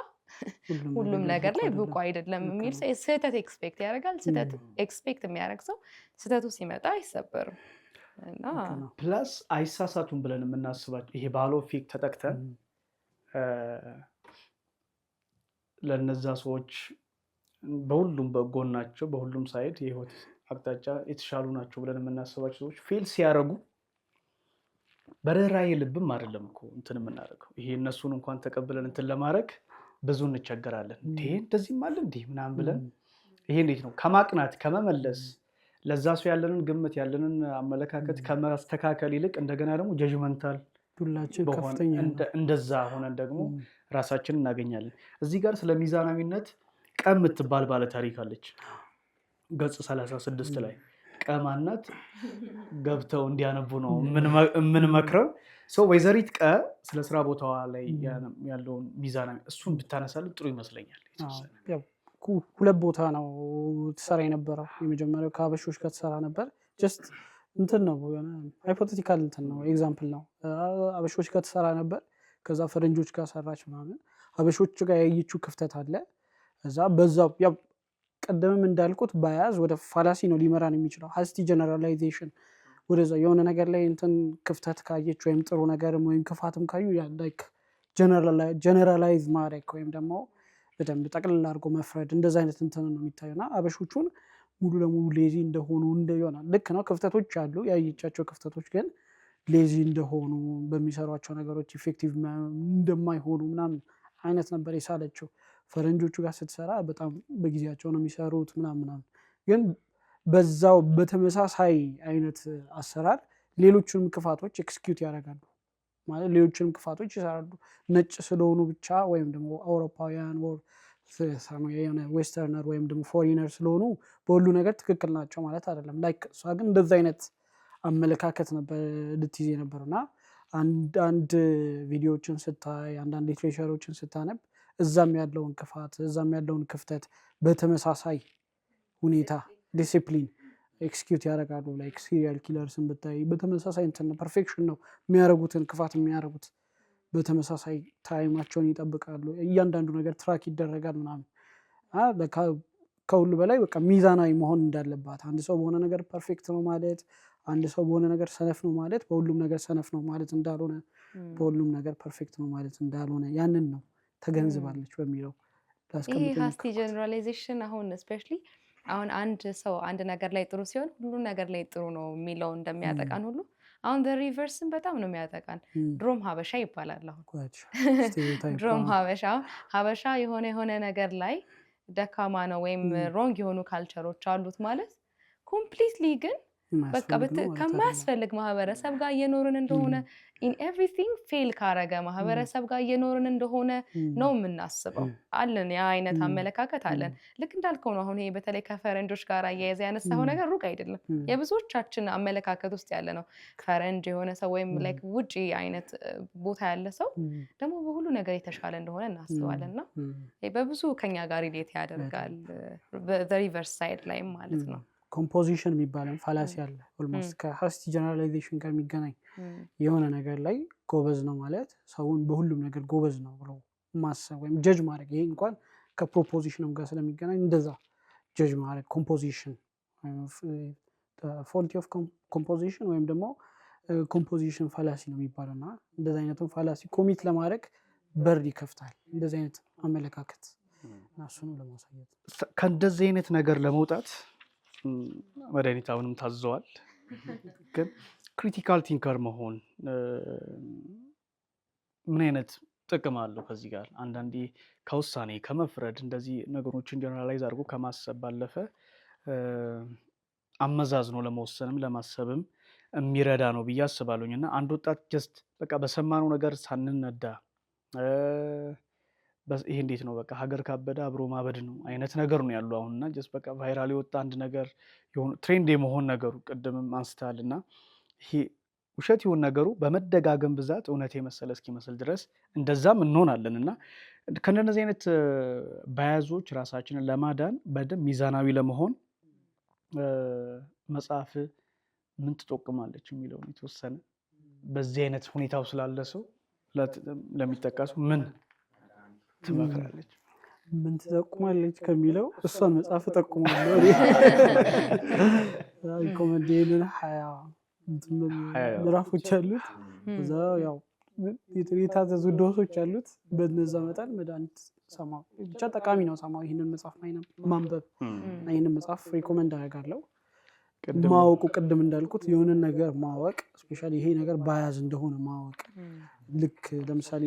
ሁሉም ነገር ላይ ብቁ አይደለም የሚል ስህተት ኤክስፔክት ያደርጋል። ስህተት ኤክስፔክት የሚያደርግ ሰው ስህተቱ ሲመጣ አይሰበርም እና ፕላስ አይሳሳቱም ብለን የምናስባቸው ይሄ ባሎ ፌክ ተጠቅተን ለነዛ ሰዎች በሁሉም በጎን ናቸው፣ በሁሉም ሳይድ የህይወት አቅጣጫ የተሻሉ ናቸው ብለን የምናስባቸው ሰዎች ፌል ሲያደርጉ በርህራሄ ልብም አይደለም እኮ እንትን የምናደርገው። ይሄ እነሱን እንኳን ተቀብለን እንትን ለማድረግ ብዙ እንቸገራለን። እንደዚህም አለ እንዲህ ምናምን ብለን ይሄ እንዴት ነው ከማቅናት ከመመለስ ለዛ ሰው ያለንን ግምት ያለንን አመለካከት ከማስተካከል ይልቅ እንደገና ደግሞ ጀጅመንታል ሁላችን ከፍተኛ እንደዛ ሆነን ደግሞ ራሳችንን እናገኛለን። እዚህ ጋር ስለ ሚዛናዊነት ቀ የምትባል ባለ ታሪክ አለች ገጽ 36 ላይ ቀማናት ገብተው እንዲያነቡ ነው የምንመክረው። ሰው ወይዘሪት ቀ ስለ ስራ ቦታዋ ላይ ያለውን ሚዛናዊ እሱን ብታነሳልን ጥሩ ይመስለኛል። ሁለት ቦታ ነው ትሰራ የነበረው። የመጀመሪያው ከሀበሾች ጋር ትሰራ ነበር። ጀስት እንትን ነው ሃይፖቴቲካል እንትን ነው ኤግዛምፕል ነው። ሀበሾች ጋር ትሰራ ነበር፣ ከዛ ፈረንጆች ጋር ሰራች ምናምን። ሀበሾች ጋር ያየችው ክፍተት አለ። እዛ በዛው ያው ቀደምም እንዳልኩት ባያዝ ወደ ፋላሲ ነው ሊመራን የሚችለው። ሀስቲ ጀነራላይዜሽን ወደዛ የሆነ ነገር ላይ እንትን ክፍተት ካየች ወይም ጥሩ ነገርም ወይም ክፋትም ካዩ ላይክ ጀነራላይዝ ማድረግ ወይም ደግሞ በደንብ ጠቅልል አድርጎ መፍረድ እንደዛ አይነት እንትን ነው የሚታየውና አበሾቹን ሙሉ ለሙሉ ሌዚ እንደሆኑ ይሆናል። ልክ ነው፣ ክፍተቶች አሉ። ያየቻቸው ክፍተቶች ግን ሌዚ እንደሆኑ በሚሰሯቸው ነገሮች ኢፌክቲቭ እንደማይሆኑ ምናምን አይነት ነበር የሳለችው። ፈረንጆቹ ጋር ስትሰራ በጣም በጊዜያቸው ነው የሚሰሩት ምናምን። ግን በዛው በተመሳሳይ አይነት አሰራር ሌሎችንም ክፋቶች ኤክስኪዩት ያደርጋሉ ማለት ሌሎችንም ክፋቶች ይሰራሉ። ነጭ ስለሆኑ ብቻ ወይም ደግሞ አውሮፓውያን ወር የሆነ ዌስተርነር ወይም ደግሞ ፎሪነር ስለሆኑ በሁሉ ነገር ትክክል ናቸው ማለት አይደለም። ላይክ እሷ ግን እንደዛ አይነት አመለካከት ነበር ልትይዝ የነበረውና አንዳንድ ቪዲዮዎችን ስታይ አንዳንድ ሊትሬቸሮችን ስታነብ እዛም ያለውን ክፋት እዛም ያለውን ክፍተት በተመሳሳይ ሁኔታ ዲሲፕሊን ኤክስኪዩት ያደርጋሉ። ላይክ ሲሪያል ኪለርስን ብታይ በተመሳሳይ እንትን ፐርፌክሽን ነው የሚያደርጉትን ክፋት የሚያደርጉት በተመሳሳይ ታይማቸውን ይጠብቃሉ። እያንዳንዱ ነገር ትራክ ይደረጋል ምናምን ከሁሉ በላይ በቃ ሚዛናዊ መሆን እንዳለባት አንድ ሰው በሆነ ነገር ፐርፌክት ነው ማለት አንድ ሰው በሆነ ነገር ሰነፍ ነው ማለት በሁሉም ነገር ሰነፍ ነው ማለት እንዳልሆነ በሁሉም ነገር ፐርፌክት ነው ማለት እንዳልሆነ ያንን ነው ተገንዝባለች በሚለው ይሄ ሃስቲ ጀነራላይዜሽን አሁን ስፔሻሊ አሁን አንድ ሰው አንድ ነገር ላይ ጥሩ ሲሆን ሁሉ ነገር ላይ ጥሩ ነው የሚለው እንደሚያጠቃን ሁሉ አሁን ሪቨርስን በጣም ነው የሚያጠቃን። ድሮም ሀበሻ ይባላል። አሁን ድሮም ሀበሻ የሆነ ነገር ላይ ደካማ ነው ወይም ሮንግ የሆኑ ካልቸሮች አሉት ማለት ኮምፕሊትሊ ግን በቃ ከማያስፈልግ ማህበረሰብ ጋር እየኖርን እንደሆነ ኢን ኤቭሪቲንግ ፌል ካረገ ማህበረሰብ ጋር እየኖርን እንደሆነ ነው የምናስበው። አለን ያ አይነት አመለካከት አለን። ልክ እንዳልከው ነው። አሁን ይሄ በተለይ ከፈረንጆች ጋር አያይዘ ያነሳው ነገር ሩቅ አይደለም። የብዙዎቻችን አመለካከት ውስጥ ያለ ነው። ፈረንጅ የሆነ ሰው ወይም ላይክ ውጪ አይነት ቦታ ያለ ሰው ደግሞ በሁሉ ነገር የተሻለ እንደሆነ እናስባለን እና በብዙ ከኛ ጋር ሪሌት ያደርጋል በሪቨርስ ሳይድ ላይም ማለት ነው። ኮምፖዚሽን የሚባለው ፋላሲ አለ። ኦልሞስት ከሃስቲ ጀነራላይዜሽን ጋር የሚገናኝ የሆነ ነገር ላይ ጎበዝ ነው ማለት ሰውን በሁሉም ነገር ጎበዝ ነው ብሎ ማሰብ ወይም ጀጅ ማድረግ። ይሄ እንኳን ከፕሮፖዚሽንም ጋር ስለሚገናኝ እንደዛ ጀጅ ማድረግ ኮምፖዚሽን ፎልቲ ኦፍ ኮምፖዚሽን ወይም ደግሞ ኮምፖዚሽን ፋላሲ ነው የሚባለው እና እንደዚ አይነቱን ፋላሲ ኮሚት ለማድረግ በር ይከፍታል እንደዚ አይነት አመለካከት እና እሱንም ለማሳየት ከእንደዚህ አይነት ነገር ለመውጣት መድኃኒት አሁንም ታዘዋል። ግን ክሪቲካል ቲንከር መሆን ምን አይነት ጥቅም አለው? ከዚህ ጋር አንዳንዴ ከውሳኔ ከመፍረድ እንደዚህ ነገሮችን ጀነራላይዝ አድርጎ ከማሰብ ባለፈ አመዛዝኖ ለመወሰንም ለማሰብም የሚረዳ ነው ብዬ አስባለሁኝ። እና አንድ ወጣት ጀስት በቃ በሰማነው ነገር ሳንነዳ ይሄ እንዴት ነው በቃ ሀገር ካበደ አብሮ ማበድ ነው አይነት ነገር ነው ያለው አሁን እና ጀስት በቃ ቫይራል የወጣ አንድ ነገር የሆነ ትሬንድ የመሆን ነገሩ ቅድምም አንስታል እና ይሄ ውሸት የሆነ ነገሩ በመደጋገም ብዛት እውነት የመሰለ እስኪመስል ድረስ እንደዛም እንሆናለን እና ከእንደነዚህ አይነት ባያዞች ራሳችንን ለማዳን በደንብ ሚዛናዊ ለመሆን መጽሐፍ ምን ትጠቁማለች የሚለውን የተወሰነ በዚህ አይነት ሁኔታው ስላለ ሰው ለሚጠቀሱ ምን ትመክራለች? ምን ትጠቁማለች ከሚለው እሷን መጽሐፍ እጠቁማለሁ። ሪኮመንዴሽን 20 ምዕራፎች አሉት። እዛ ያው የታዘዙ ዶሶች አሉት። በነዛ መጠን መድኃኒት ሰማው ብቻ ጠቃሚ ነው። ሰማው ይህንን መጽሐፍ ማንበብ ይህንን መጽሐፍ ሪኮመንድ አደርጋለሁ። ማወቁ ቅድም እንዳልኩት የሆነ ነገር ማወቅ ስፔሻሊ ይሄ ነገር ባያዝ እንደሆነ ማወቅ ልክ ለምሳሌ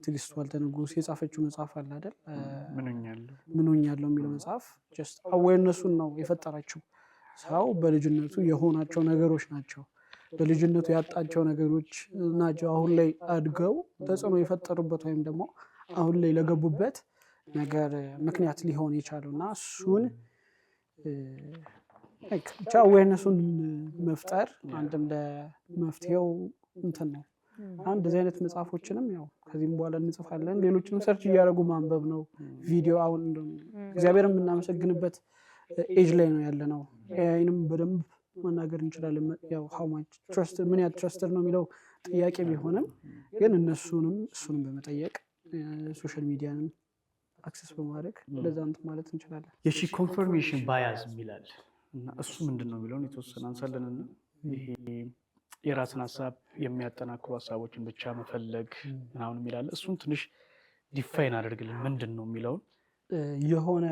ትዕግስት ዋልተ ንጉስ የጻፈችው መጽሐፍ አለ አይደል? ምን ሆኛለሁ የሚለው መጽሐፍ ጀስት አዌርነሱን ነው የፈጠረችው። ሰው በልጅነቱ የሆናቸው ነገሮች ናቸው በልጅነቱ ያጣቸው ነገሮች ናቸው አሁን ላይ አድገው ተጽዕኖ የፈጠሩበት ወይም ደግሞ አሁን ላይ ለገቡበት ነገር ምክንያት ሊሆን የቻለው እና እሱን ብቻ አዌርነሱን መፍጠር አንድም ለመፍትሄው እንትን ነው። እንደዚህ አይነት መጽሐፎችንም ያው ከዚህም በኋላ እንጽፋለን። ሌሎችንም ሰርች እያደረጉ ማንበብ ነው። ቪዲዮ አሁን እግዚአብሔርን የምናመሰግንበት ኤጅ ላይ ነው ያለ ነው። ኤአይንም በደንብ መናገር እንችላለን። ያው ምን ያህል ትረስትድ ነው የሚለው ጥያቄ ቢሆንም ግን እሱንም በመጠየቅ ሶሻል ሚዲያንም አክሰስ በማድረግ ለዛ እንትን ማለት እንችላለን። የሺ ኮንፈርሜሽን ባያዝ የሚላል እና እሱ ምንድን ነው የሚለውን የተወሰነ አንሳለንና ይሄ የራስን ሀሳብ የሚያጠናክሩ ሀሳቦችን ብቻ መፈለግ ምናምን የሚላለ እሱን ትንሽ ዲፋይን አደርግልን ምንድን ነው የሚለውን። የሆነ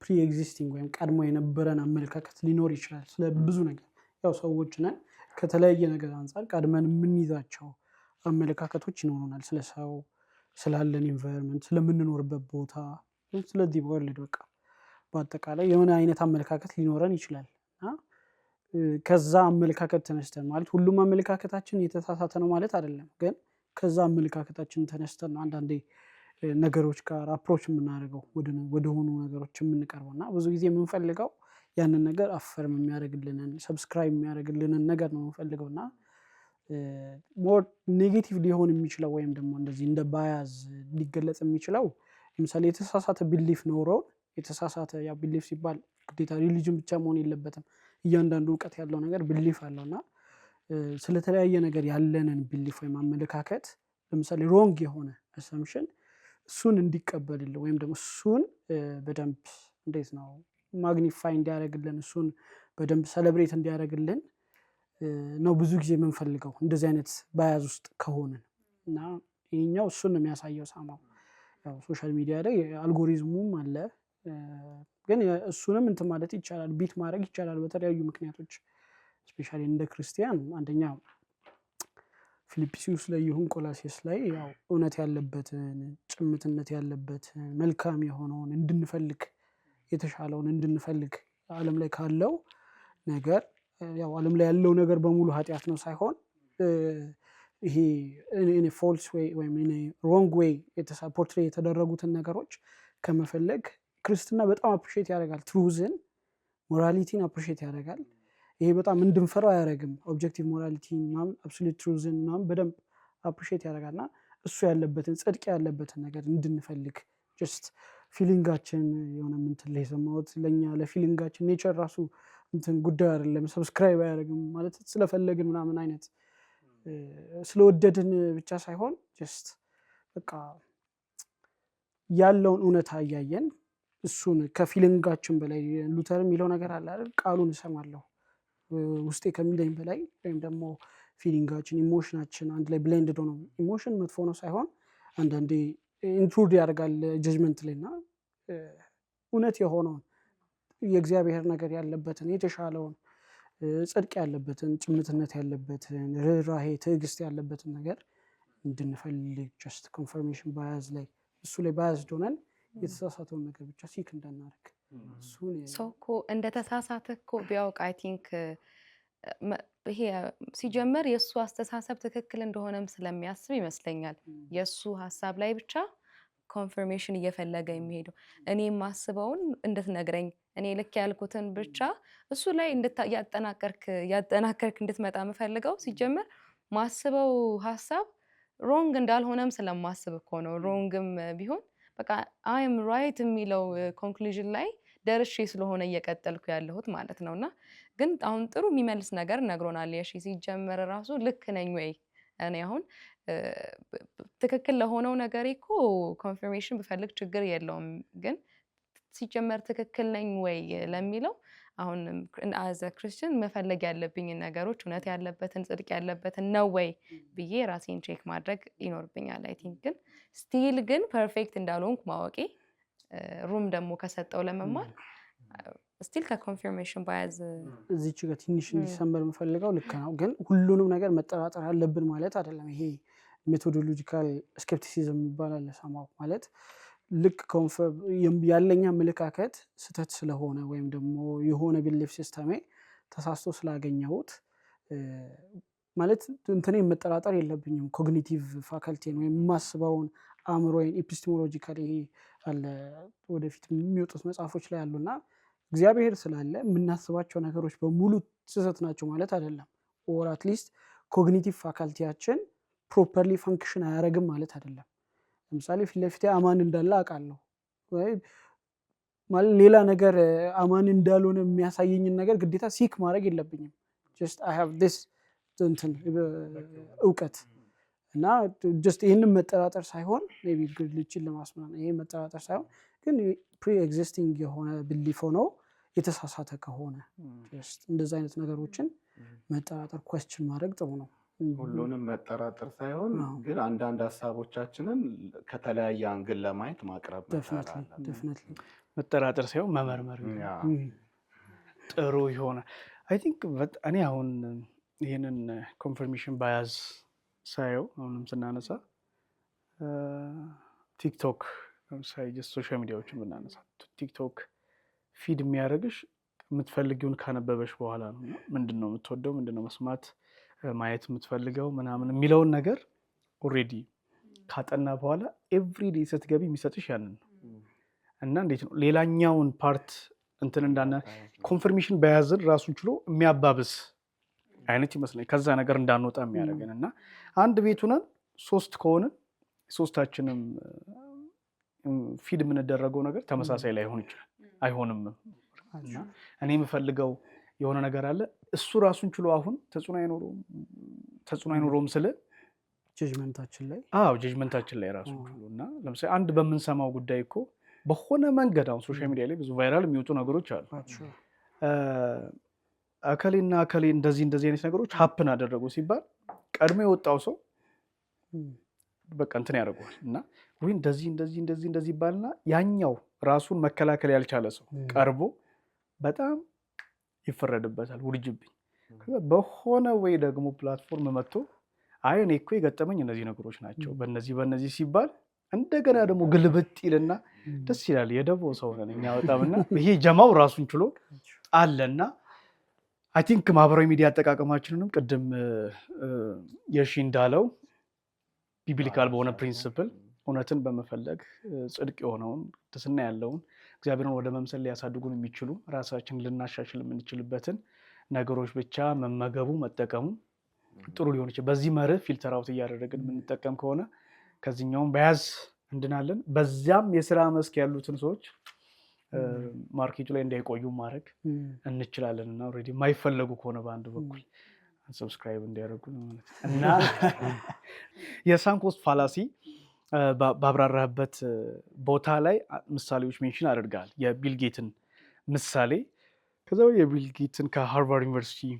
ፕሪ ኤግዚስቲንግ ወይም ቀድሞ የነበረን አመለካከት ሊኖር ይችላል ስለ ብዙ ነገር። ያው ሰዎች ነን። ከተለያየ ነገር አንጻር ቀድመን የምንይዛቸው አመለካከቶች ይኖሩናል። ስለ ሰው፣ ስላለን ኢንቫይሮንመንት፣ ስለምንኖርበት ቦታ፣ ስለዚህ ወርልድ በቃ በአጠቃላይ የሆነ አይነት አመለካከት ሊኖረን ይችላል ከዛ አመለካከት ተነስተን ማለት ሁሉም አመለካከታችን የተሳሳተ ነው ማለት አይደለም፣ ግን ከዛ አመለካከታችን ተነስተን ነው አንዳንዴ ነገሮች ጋር አፕሮች የምናደርገው ወደሆኑ ነገሮች የምንቀርበው እና ብዙ ጊዜ የምንፈልገው ያንን ነገር አፈርም የሚያደርግልንን ሰብስክራይብ የሚያደርግልንን ነገር ነው የምንፈልገው እና ሞር ኔጌቲቭ ሊሆን የሚችለው ወይም ደግሞ እንደዚህ እንደ ባያዝ ሊገለጽ የሚችለው ለምሳሌ የተሳሳተ ቢሊፍ ኖሮን የተሳሳተ ያ ቢሊፍ ሲባል ግዴታ ሪሊጅን ብቻ መሆን የለበትም። እያንዳንዱ እውቀት ያለው ነገር ቢሊፍ አለው እና ስለተለያየ ነገር ያለንን ቢሊፍ ወይም አመለካከት ለምሳሌ ሮንግ የሆነ አሰምሽን እሱን እንዲቀበልልን ወይም ደግሞ እሱን በደንብ እንዴት ነው ማግኒፋይ እንዲያደርግልን እሱን በደንብ ሰለብሬት እንዲያደርግልን ነው ብዙ ጊዜ የምንፈልገው እንደዚህ አይነት ባያዝ ውስጥ ከሆንን እና ይሄኛው እሱን ነው የሚያሳየው። ሳማው ያው ሶሻል ሚዲያ ላይ አልጎሪዝሙም አለ፣ ግን እሱንም እንትን ማለት ይቻላል፣ ቢት ማድረግ ይቻላል በተለያዩ ምክንያቶች። ስፔሻሊ እንደ ክርስቲያን አንደኛ ፊልጵስዩስ ላይ ይሁን ቆላሴስ ላይ ያው እውነት ያለበትን ጭምትነት ያለበትን መልካም የሆነውን እንድንፈልግ የተሻለውን እንድንፈልግ ዓለም ላይ ካለው ነገር ያው ዓለም ላይ ያለው ነገር በሙሉ ኃጢአት ነው ሳይሆን ይሄ ኢን ፎልስ ዌይ ወይም ኢን ሮንግ ዌይ ፖርትሬ የተደረጉትን ነገሮች ከመፈለግ ክርስትና በጣም አፕሪሼት ያደርጋል። ትሩዝን ሞራሊቲን አፕሪሼት ያደርጋል። ይሄ በጣም እንድንፈራው አያደርግም። ኦብጀክቲቭ ሞራሊቲ ምናምን አብሶሉት ትሩዝን ምናምን በደንብ አፕሪሼት ያደርጋልና እሱ ያለበትን ጽድቅ ያለበትን ነገር እንድንፈልግ ጀስት ፊሊንጋችን የሆነ ምንትን ላይ የሰማሁት ለእኛ ለፊሊንጋችን ኔቸር ራሱ እንትን ጉዳዩ አይደለም፣ ሰብስክራይብ አያደርግም ማለት ስለፈለግን ምናምን አይነት ስለወደድን ብቻ ሳይሆን ጀስት በቃ ያለውን እውነታ እያየን እሱን ከፊሊንጋችን በላይ ሉተር የሚለው ነገር አለ አይደል? ቃሉን እሰማለሁ ውስጤ ከሚለኝ በላይ ወይም ደግሞ ፊሊንጋችን ኢሞሽናችን አንድ ላይ ብሌንድድ ሆኖ ኢሞሽን መጥፎ ነው ሳይሆን አንዳንዴ ኢንትሩድ ያደርጋል ጀጅመንት ላይ እና እውነት የሆነውን የእግዚአብሔር ነገር ያለበትን የተሻለውን ጽድቅ ያለበትን ጭምትነት ያለበትን ርህራሄ ትዕግስት ያለበትን ነገር እንድንፈልግ ጀስት ኮንፈርሜሽን ባያዝ ላይ እሱ ላይ ባያዝ ሆነን የተሳሳተውን ነገር ብቻ ሲክ እንዳናደርግ ሰው እኮ እንደተሳሳተ እኮ ቢያውቅ አይ ቲንክ ይሄ ሲጀመር የእሱ አስተሳሰብ ትክክል እንደሆነም ስለሚያስብ ይመስለኛል የእሱ ሀሳብ ላይ ብቻ ኮንፈርሜሽን እየፈለገ የሚሄደው። እኔ የማስበውን እንድትነግረኝ እኔ ልክ ያልኩትን ብቻ እሱ ላይ ያጠናከርክ እንድትመጣ የምፈልገው ሲጀመር ማስበው ሀሳብ ሮንግ እንዳልሆነም ስለማስብ እኮ ነው። ሮንግም ቢሆን በቃ አይም ራይት የሚለው ኮንክሉዥን ላይ ደርሼ ስለሆነ እየቀጠልኩ ያለሁት ማለት ነው። እና ግን አሁን ጥሩ የሚመልስ ነገር ነግሮናል። የሺ ሲጀመር ራሱ ልክ ነኝ ወይ እኔ አሁን ትክክል ለሆነው ነገሬ እኮ ኮንፈርሜሽን ብፈልግ ችግር የለውም። ግን ሲጀመር ትክክል ነኝ ወይ ለሚለው አሁን አዘ ክርስቲያን መፈለግ ያለብኝን ነገሮች እውነት ያለበትን ጽድቅ ያለበትን ነው ወይ ብዬ ራሴን ቼክ ማድረግ ይኖርብኛል። አይ ቲንክ ግን ስቲል ግን ፐርፌክት እንዳልሆንኩ ማወቄ ሩም ደግሞ ከሰጠው ለመማር ስቲል ከኮንፈርሜሽን ባያዝ እዚች ጋር ትንሽ እንዲሰመር የምፈልገው ልክ ነው፣ ግን ሁሉንም ነገር መጠራጠር አለብን ማለት አይደለም። ይሄ ሜቶዶሎጂካል ስኬፕቲሲዝም ይባላል። ሰማው ማለት ልክ ያለኛ አመለካከት ስህተት ስለሆነ ወይም ደግሞ የሆነ ቢሊፍ ሲስተሜ ተሳስቶ ስላገኘሁት ማለት እንትኔ መጠራጠር የለብኝም። ኮግኒቲቭ ፋካልቲን ወይም የማስበውን አእምሮዬን ኤፒስቴሞሎጂካል ይሄ አለ ወደፊት የሚወጡት መጽሐፎች ላይ አሉና እግዚአብሔር ስላለ የምናስባቸው ነገሮች በሙሉ ስህተት ናቸው ማለት አይደለም። ኦር አትሊስት ኮግኒቲቭ ፋካልቲያችን ፕሮፐርሊ ፈንክሽን አያደርግም ማለት አይደለም። ለምሳሌ ፊት ለፊቴ አማን እንዳለ አውቃለሁ ወይ ማለት ሌላ ነገር አማን እንዳልሆነ የሚያሳየኝን ነገር ግዴታ ሲክ ማድረግ የለብኝም። ጀስት አይ ሃቭ ዲስ እንትን እውቀት እና ጀስት ይህንን መጠራጠር ሳይሆን ሜቢ ግልችን ለማስማት ይሄ መጠራጠር ሳይሆን ግን ፕሪ ኤግዚስቲንግ የሆነ ቢሊፍ ሆኖ የተሳሳተ ከሆነ ጀስት እንደዚህ አይነት ነገሮችን መጠራጠር ኮስችን ማድረግ ጥሩ ነው። ሁሉንም መጠራጠር ሳይሆን ግን አንዳንድ ሀሳቦቻችንን ከተለያየ አንግል ለማየት ማቅረብ መጠራጠር ሳይሆን መመርመር ጥሩ ይሆናል። አይ ቲንክ እኔ አሁን ይህንን ኮንፈርሜሽን ባያዝ ሳየው አሁንም ስናነሳ ቲክቶክ ለምሳሌ ሶሻል ሚዲያዎችን ብናነሳ ቲክቶክ ፊድ የሚያደርግሽ የምትፈልጊውን ካነበበሽ በኋላ ነው ምንድነው የምትወደው ምንድነው መስማት ማየት የምትፈልገው ምናምን የሚለውን ነገር ኦልሬዲ ካጠና በኋላ ኤቭሪዴ ስትገቢ የሚሰጥሽ ያንን ነው እና እንዴት ነው ሌላኛውን ፓርት እንትን እንዳና ኮንፈርሜሽን በያዝን ራሱን ችሎ የሚያባብስ አይነት ይመስለኝ ከዛ ነገር እንዳንወጣ የሚያደርገን እና አንድ ቤት ሆነን 3 ከሆነን ሶስታችንም ፊድ የምንደረገው ነገር ተመሳሳይ ላይ ሆን ይችላል አይሆንም እና እኔ የምፈልገው የሆነ ነገር አለ እሱ ራሱን ችሎ አሁን ተጽዕኖ አይኖረውም ስለ ጀጅመንታችን ላይ ጀጅመንታችን ላይ ራሱን ችሎ እና ለምሳሌ አንድ በምንሰማው ጉዳይ እኮ በሆነ መንገድ አሁን ሶሻል ሚዲያ ላይ ብዙ ቫይራል የሚወጡ ነገሮች አሉ አከሌና አከሌ እንደዚህ አይነት ነገሮች ሀፕን አደረጉ ሲባል ቀድሞ የወጣው ሰው በቃ እንትን ያደርገዋል እና ወይ እንደዚህ ይባልና ያኛው ራሱን መከላከል ያልቻለ ሰው ቀርቦ በጣም ይፈረድበታል ውርጅብኝ በሆነ ወይ ደግሞ ፕላትፎርም መጥቶ አይ እኔ እኮ የገጠመኝ እነዚህ ነገሮች ናቸው በእነዚህ ሲባል እንደገና ደግሞ ግልብጥ ይልና ደስ ይላል የደቦ ሰው ነን የሚያወጣምና ይሄ ጀማው ራሱን ችሎ አለና አይ ቲንክ ማህበራዊ ሚዲያ አጠቃቀማችንንም ቅድም የሺ እንዳለው ቢብሊካል በሆነ ፕሪንሲፕል እውነትን በመፈለግ ጽድቅ የሆነውን ቅድስና ያለውን እግዚአብሔርን ወደ መምሰል ሊያሳድጉን የሚችሉ ራሳችንን ልናሻሽል የምንችልበትን ነገሮች ብቻ መመገቡ መጠቀሙ ጥሩ ሊሆን ይችላል በዚህ መርህ ፊልተር አውት እያደረግን የምንጠቀም ከሆነ ከዚህኛውም በያዝ እንድናለን በዚያም የስራ መስክ ያሉትን ሰዎች ማርኬቱ ላይ እንዳይቆዩ ማድረግ እንችላለን እና ኦልሬዲ የማይፈለጉ ከሆነ በአንድ በኩል ሰብስክራይብ እንዲያደርጉ እና የሳንኮስት ፋላሲ ባብራራህበት ቦታ ላይ ምሳሌዎች ሜንሽን አድርጋል የቢልጌትን ምሳሌ ከዛው የቢልጌትን ከሃርቫርድ ዩኒቨርሲቲ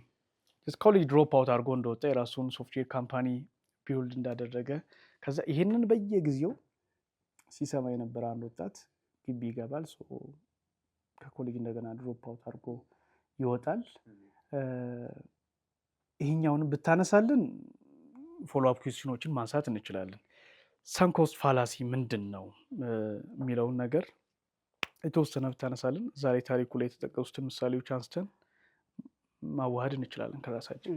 ኮሌጅ ድሮፕ አውት አድርጎ እንደወጣ የራሱን ሶፍትዌር ካምፓኒ ቢውልድ እንዳደረገ ከዛ ይሄንን በየጊዜው ሲሰማ የነበረ አንድ ወጣት ግቢ ይገባል ከኮሌጅ እንደገና ድሮፕ አውት አድርጎ ይወጣል ይሄኛውን ብታነሳልን ፎሎ አፕ ኩዌስችኖችን ማንሳት እንችላለን ሳንኮስት ፋላሲ ምንድነው የሚለውን ነገር የተወሰነ ብታነሳልን ዛሬ ታሪኩ ላይ የተጠቀሱትን ምሳሌዎች አንስተን ማዋሃድ እንችላለን ከራሳችን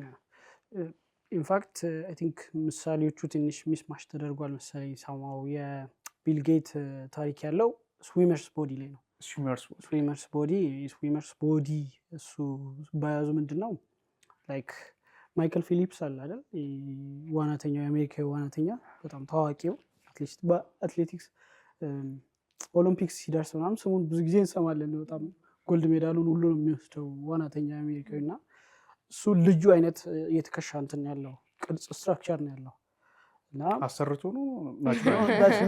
ኢንፋክት አይ ቲንክ ምሳሌዎቹ ትንሽ ሚስማሽ ተደርጓል መሰለኝ ሰማው የቢልጌት ታሪክ ያለው ስዊመርስ ቦዲ ላይ ነው ስዊመርስ ቦዲ እሱ ባያዙ ምንድነው ላይክ ማይክል ፊሊፕስ አለ አይደል ዋናተኛው የአሜሪካ ዋናተኛ በጣም ታዋቂው አትሊስት በአትሌቲክስ ኦሎምፒክስ ሲደርስ ምናምን ስሙን ብዙ ጊዜ እንሰማለን በጣም ጎልድ ሜዳሉን ሁሉ ነው የሚወስደው ዋናተኛ አሜሪካዊና እሱ ልዩ አይነት የትከሻ እንትን ያለው ቅርጽ ስትራክቸር ነው ያለው እና አሰርቶ ነው